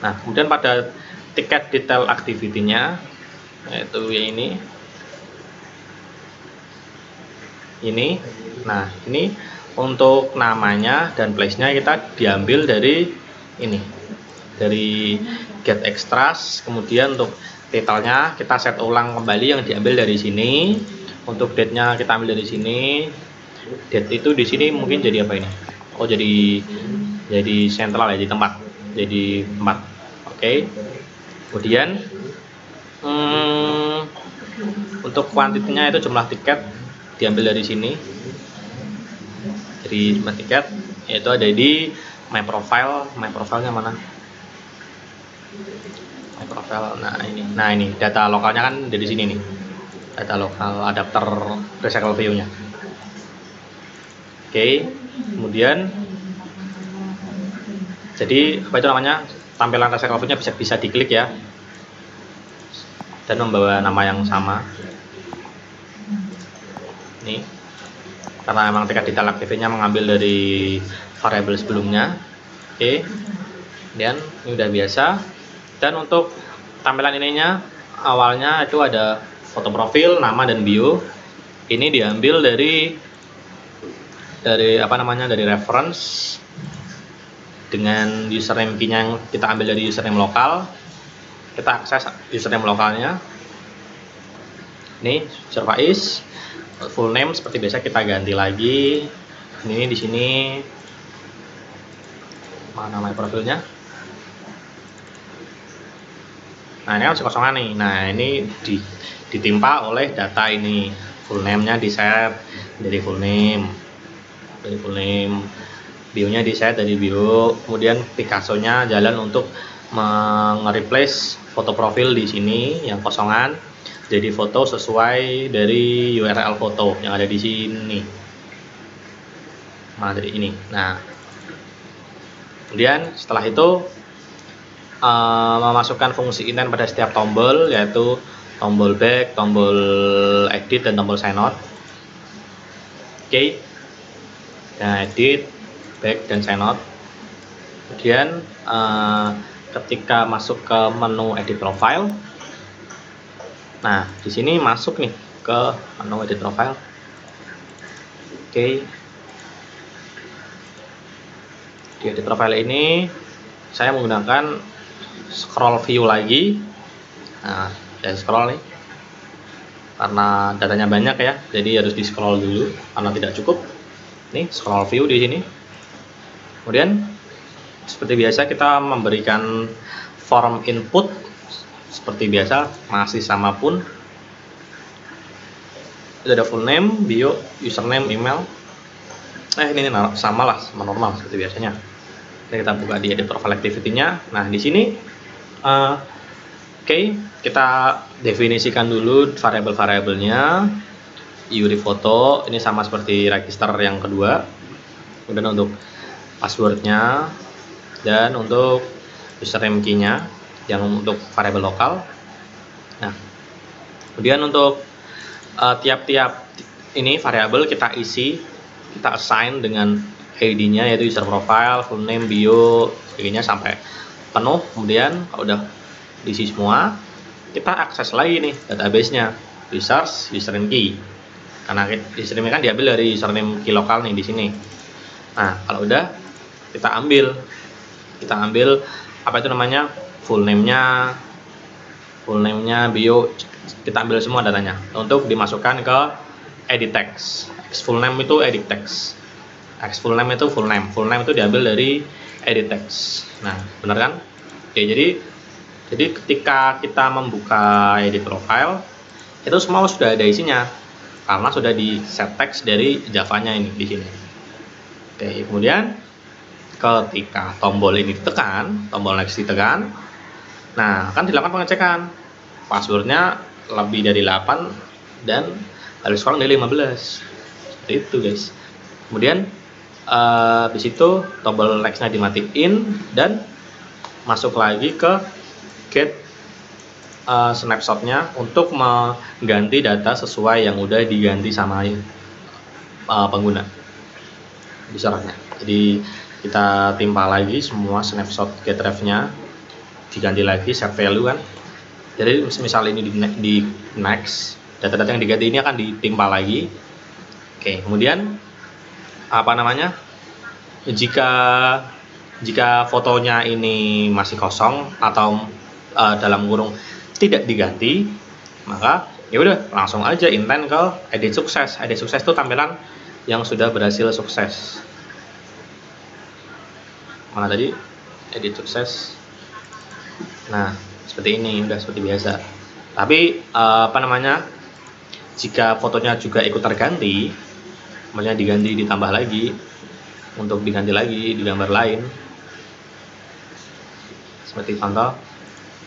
Nah, kemudian pada tiket detail activity-nya yaitu ini. Nah, ini untuk namanya dan place-nya kita diambil dari ini. Dari get extras, kemudian untuk titelnya kita set ulang kembali yang diambil dari sini. Untuk date-nya kita ambil dari sini. Date itu di sini mungkin jadi apa ini? Oh, jadi sentral ya, jadi tempat. Oke. Kemudian untuk kuantitinya itu jumlah tiket diambil dari sini. Jadi jumlah tiket yaitu ada di my profile. My profile-nya mana? My profile. Nah ini data lokalnya kan dari sini nih. Data lokal adapter recycle view-nya. Oke, kemudian jadi apa itu namanya, tampilan recycle view-nya bisa diklik ya, dan membawa nama yang sama. Nih, karena memang tiket detail activity-nya mengambil dari variabel sebelumnya. Oke, kemudian ini udah biasa. Dan untuk tampilan ininya awalnya itu ada foto profil, nama dan bio. Ini diambil dari apa namanya, dari reference dengan username key-nya yang kita ambil dari username lokal. Kita akses username lokalnya. Ini user Faiz, full name seperti biasa kita ganti lagi. Ini di sini mana nama profilnya. Nah ini kan kosongan nih. Nah ini ditimpa oleh data ini. Full name-nya di set dari full name, bio-nya di set dari bio. Kemudian Picasso-nya jalan untuk nge-replace foto profil di sini yang kosongan jadi foto sesuai dari URL foto yang ada di sini. Nah dari ini. Nah kemudian setelah itu memasukkan fungsi intent pada setiap tombol, yaitu tombol back, tombol edit, dan tombol sign out. Oke. Nah, edit, back, dan sign out. Kemudian ketika masuk ke menu edit profile, nah di sini masuk nih ke menu edit profile. Oke. Di edit profile ini saya menggunakan scroll view lagi. Nah, saya scroll nih karena datanya banyak ya, jadi harus di scroll dulu karena tidak cukup. Nih scroll view di sini. Kemudian seperti biasa kita memberikan form input seperti biasa, masih sama pun. Itu ada full name, bio, username, email. Ini sama lah, sama normal seperti biasanya. Jadi kita buka di edit profile activity-nya. Nah di sini Oke, kita definisikan dulu variabel-variabelnya. URI foto ini sama seperti register yang kedua. Kemudian untuk passwordnya dan untuk username key-nya yang untuk variabel lokal. Nah, kemudian untuk tiap-tiap ini variabel kita isi, kita assign dengan ID-nya yaitu user profile, full name, bio, sebagainya sampai penuh. Kemudian kalau udah diisi semua, kita akses lagi nih database-nya, users, username key. Karena username kan diambil dari username key lokal nih di sini. Nah, kalau udah kita ambil apa itu namanya, full name-nya, bio, kita ambil semua datanya untuk dimasukkan ke edit text. Full name itu edit text. Full name itu full name itu diambil dari edit text. Nah, benar kan? Oke, jadi ketika kita membuka edit profile itu semua sudah ada isinya karena sudah di set text dari Java-nya ini di sini. Oke, kemudian ketika tombol ini ditekan, tombol next ditekan, nah akan dilakukan pengecekan passwordnya lebih dari 8 dan harus kurang dari 15. Seperti itu guys. Kemudian di situ tombol next-nya dimatiin dan masuk lagi ke get snapshot-nya untuk mengganti data sesuai yang udah diganti sama pengguna usernya. Jadi kita timpa lagi semua snapshot getref-nya, diganti lagi set value kan. Jadi misal ini di next, data-data yang diganti ini akan ditimpa lagi. Oke, kemudian apa namanya, jika fotonya ini masih kosong atau dalam kurung tidak diganti, maka ya udah langsung aja intent ke edit sukses. Edit sukses itu tampilan yang sudah berhasil sukses. Mana tadi edit sukses. Nah seperti ini, udah seperti biasa. Tapi apa namanya, jika fotonya juga ikut terganti, maksudnya diganti, ditambah lagi untuk diganti lagi di gambar lain, seperti contoh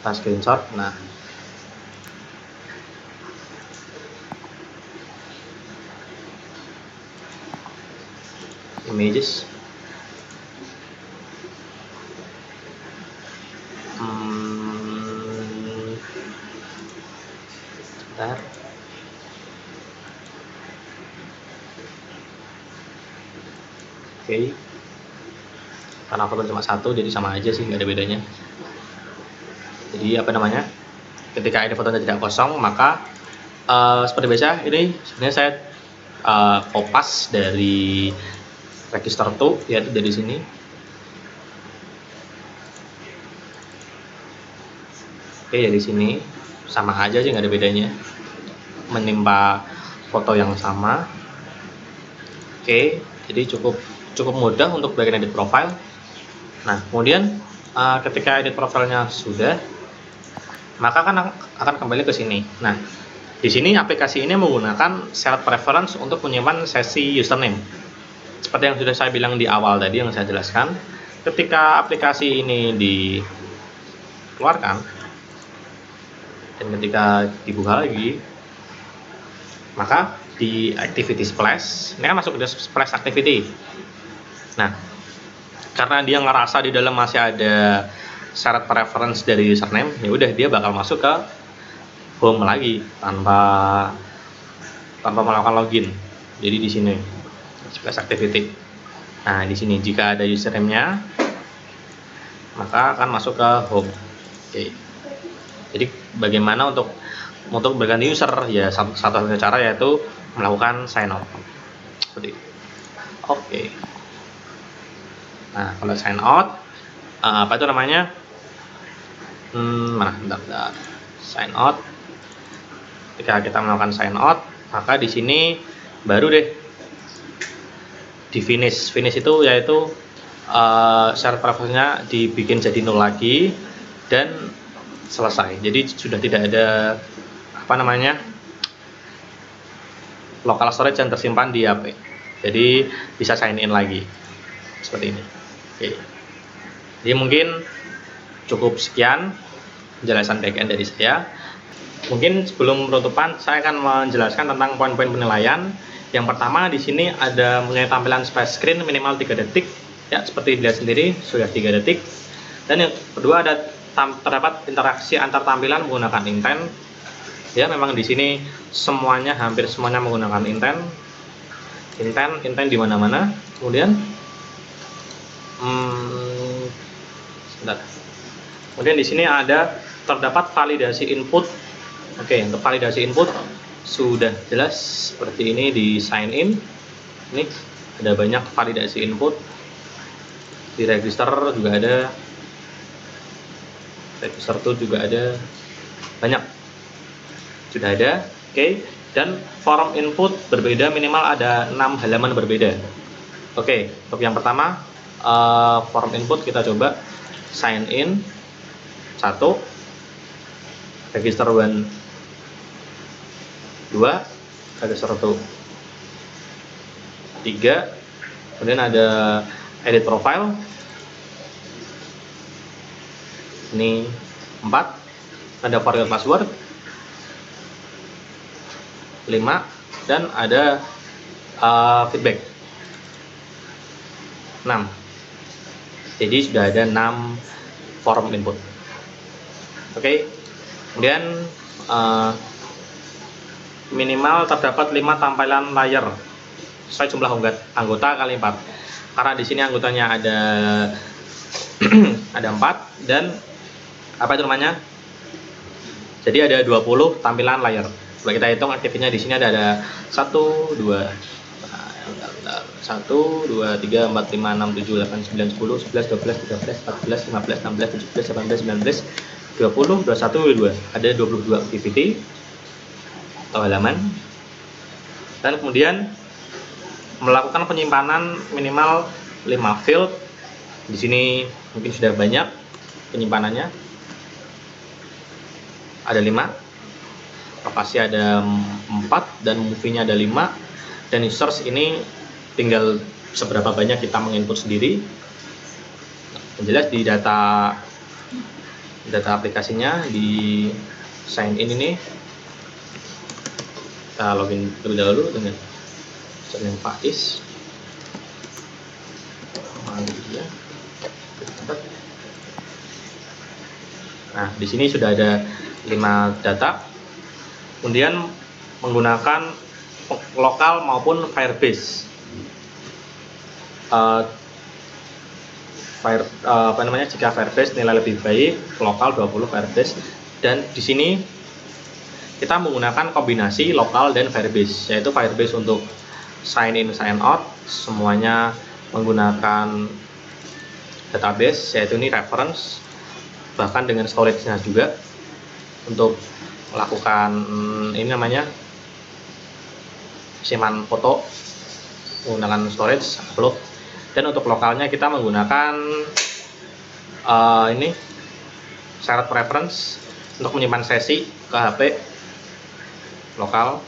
kita screenshot. Nah, images, sebentar. Oke, karena foto cuma satu jadi sama aja sih, nggak ada bedanya. Jadi apa namanya, ketika ini fotonya tidak kosong, maka seperti biasa ini sebenarnya saya kopas dari register to, yaitu dari sini. Oke, dari sini sama aja sih, nggak ada bedanya, menimpa foto yang sama. Oke, jadi cukup mudah untuk bagian edit profile. Nah, kemudian ketika edit profilnya sudah, maka akan kembali ke sini. Nah, di sini aplikasi ini menggunakan shared preference untuk menyimpan sesi username. Seperti yang sudah saya bilang di awal tadi, yang saya jelaskan, ketika aplikasi ini dikeluarkan dan ketika dibuka lagi, maka di activity splash, ini kan masuk ke splash activity. Nah, karena dia ngerasa di dalam masih ada syarat preference dari username, ya udah dia bakal masuk ke home lagi tanpa melakukan login. Jadi di sini splash activity. Nah, di sini jika ada username-nya, maka akan masuk ke home. Oke. Jadi bagaimana untuk berganti user? Ya satu-satunya cara yaitu melakukan sign out. Seperti itu. Oke. Nah, kalau sign out, apa itu namanya? Bentar. Sign out. Ketika kita melakukan sign out, maka di sini baru deh di finish. Finish itu yaitu share preference-nya dibikin jadi 0 lagi dan selesai. Jadi sudah tidak ada apa namanya, local storage yang tersimpan di HP. Jadi bisa sign in lagi seperti ini. Oke. Jadi mungkin cukup sekian penjelasan backend dari saya. Mungkin sebelum penutupan saya akan menjelaskan tentang poin-poin penilaian. Yang pertama di sini ada mengenai tampilan splash screen minimal 3 detik. Ya, seperti dilihat sendiri sudah 3 detik. Dan yang kedua ada terdapat interaksi antar tampilan menggunakan intent. Ya, memang di sini hampir semuanya menggunakan intent di mana-mana. Kemudian sebentar. Kemudian di sini ada terdapat validasi input. Oke, untuk validasi input sudah jelas seperti ini di sign in. Ini ada banyak validasi input. Di register juga ada. Register tuh juga ada. Banyak. Sudah ada. Oke, dan form input berbeda, minimal ada 6 halaman berbeda. Oke, untuk yang pertama form input kita coba sign in 1, register 1 2, register 2 3, kemudian ada edit profile ini 4, ada forget password 5, dan ada feedback 6. Jadi sudah ada 6 form input. Oke. Kemudian minimal terdapat 5 tampilan layar sesuai jumlah anggota kali 4. Karena di sini anggotanya ada ada 4 dan apa itu namanya? Jadi ada 20 tampilan layar. Coba kita hitung aktifnya di sini ada 1 2 1 2 3 4 5 6 7 8 9 10 11 12 13 14 15 16 17 18 19 20 21 22 ada 22 activity atau halaman. Dan kemudian melakukan penyimpanan minimal 5 field. Di sini mungkin sudah banyak penyimpanannya. Ada 5. Lokasi ada 4 dan movie-nya ada 5. Dan users ini tinggal seberapa banyak kita menginput sendiri. Yang jelas di data data aplikasinya di sign in ini. Kita login terlebih dahulu dengan username Faiz. Nah, di sini sudah ada 5 data. Kemudian menggunakan lokal maupun Firebase. Jika Firebase nilai lebih baik, lokal 20 Firebase, dan di sini kita menggunakan kombinasi lokal dan Firebase, yaitu Firebase untuk sign in sign out semuanya menggunakan database, yaitu ini reference, bahkan dengan storage-nya juga untuk melakukan ini namanya simpan foto menggunakan storage upload. Dan untuk lokalnya kita menggunakan ini shared preference untuk menyimpan sesi ke HP lokal,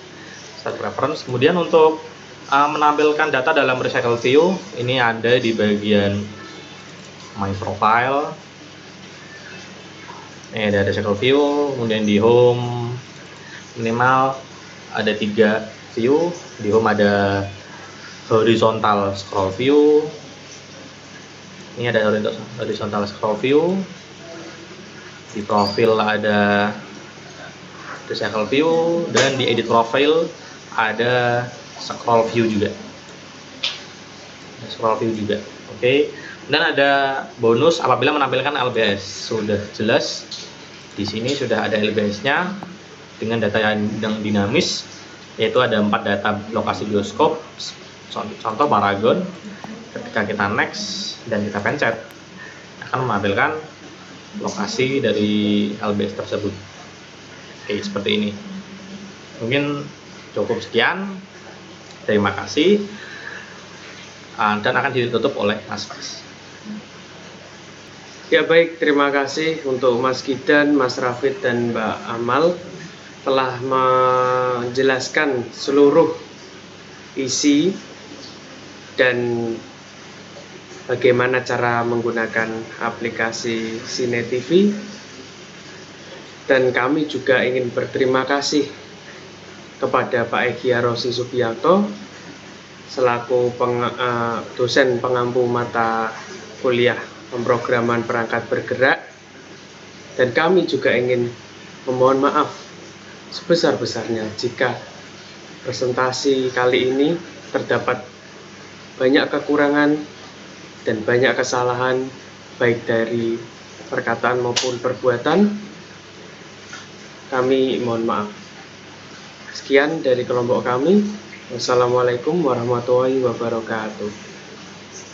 shared preference. Kemudian untuk menampilkan data dalam recycle view, ini ada di bagian my profile. Ini ada recycle view, kemudian di home minimal ada 3 view. Di home ada horizontal scroll view. Ini ada horizontal scroll view. Di profil ada recycle view, dan di edit profile ada scroll view juga. Oke. Dan ada bonus apabila menampilkan LBS. Sudah jelas di sini sudah ada LBS-nya dengan data yang dinamis, yaitu ada 4 data lokasi bioskop. Contoh Paragon, ketika kita next dan kita pencet akan menampilkan lokasi dari LBS tersebut. Oke, seperti ini. Mungkin cukup sekian. Terima kasih. Dan akan ditutup oleh Mas Faiz. Ya baik, terima kasih untuk Mas Kidan, Mas Rafid, dan Mbak Amal telah menjelaskan seluruh isi dan bagaimana cara menggunakan aplikasi Cine TV. Dan kami juga ingin berterima kasih kepada Pak Egy Arosi Subianto selaku dosen pengampu mata kuliah pemrograman perangkat bergerak. Dan kami juga ingin memohon maaf sebesar-besarnya jika presentasi kali ini terdapat banyak kekurangan dan banyak kesalahan, baik dari perkataan maupun perbuatan. Kami mohon maaf. Sekian dari kelompok kami. Wassalamualaikum warahmatullahi wabarakatuh.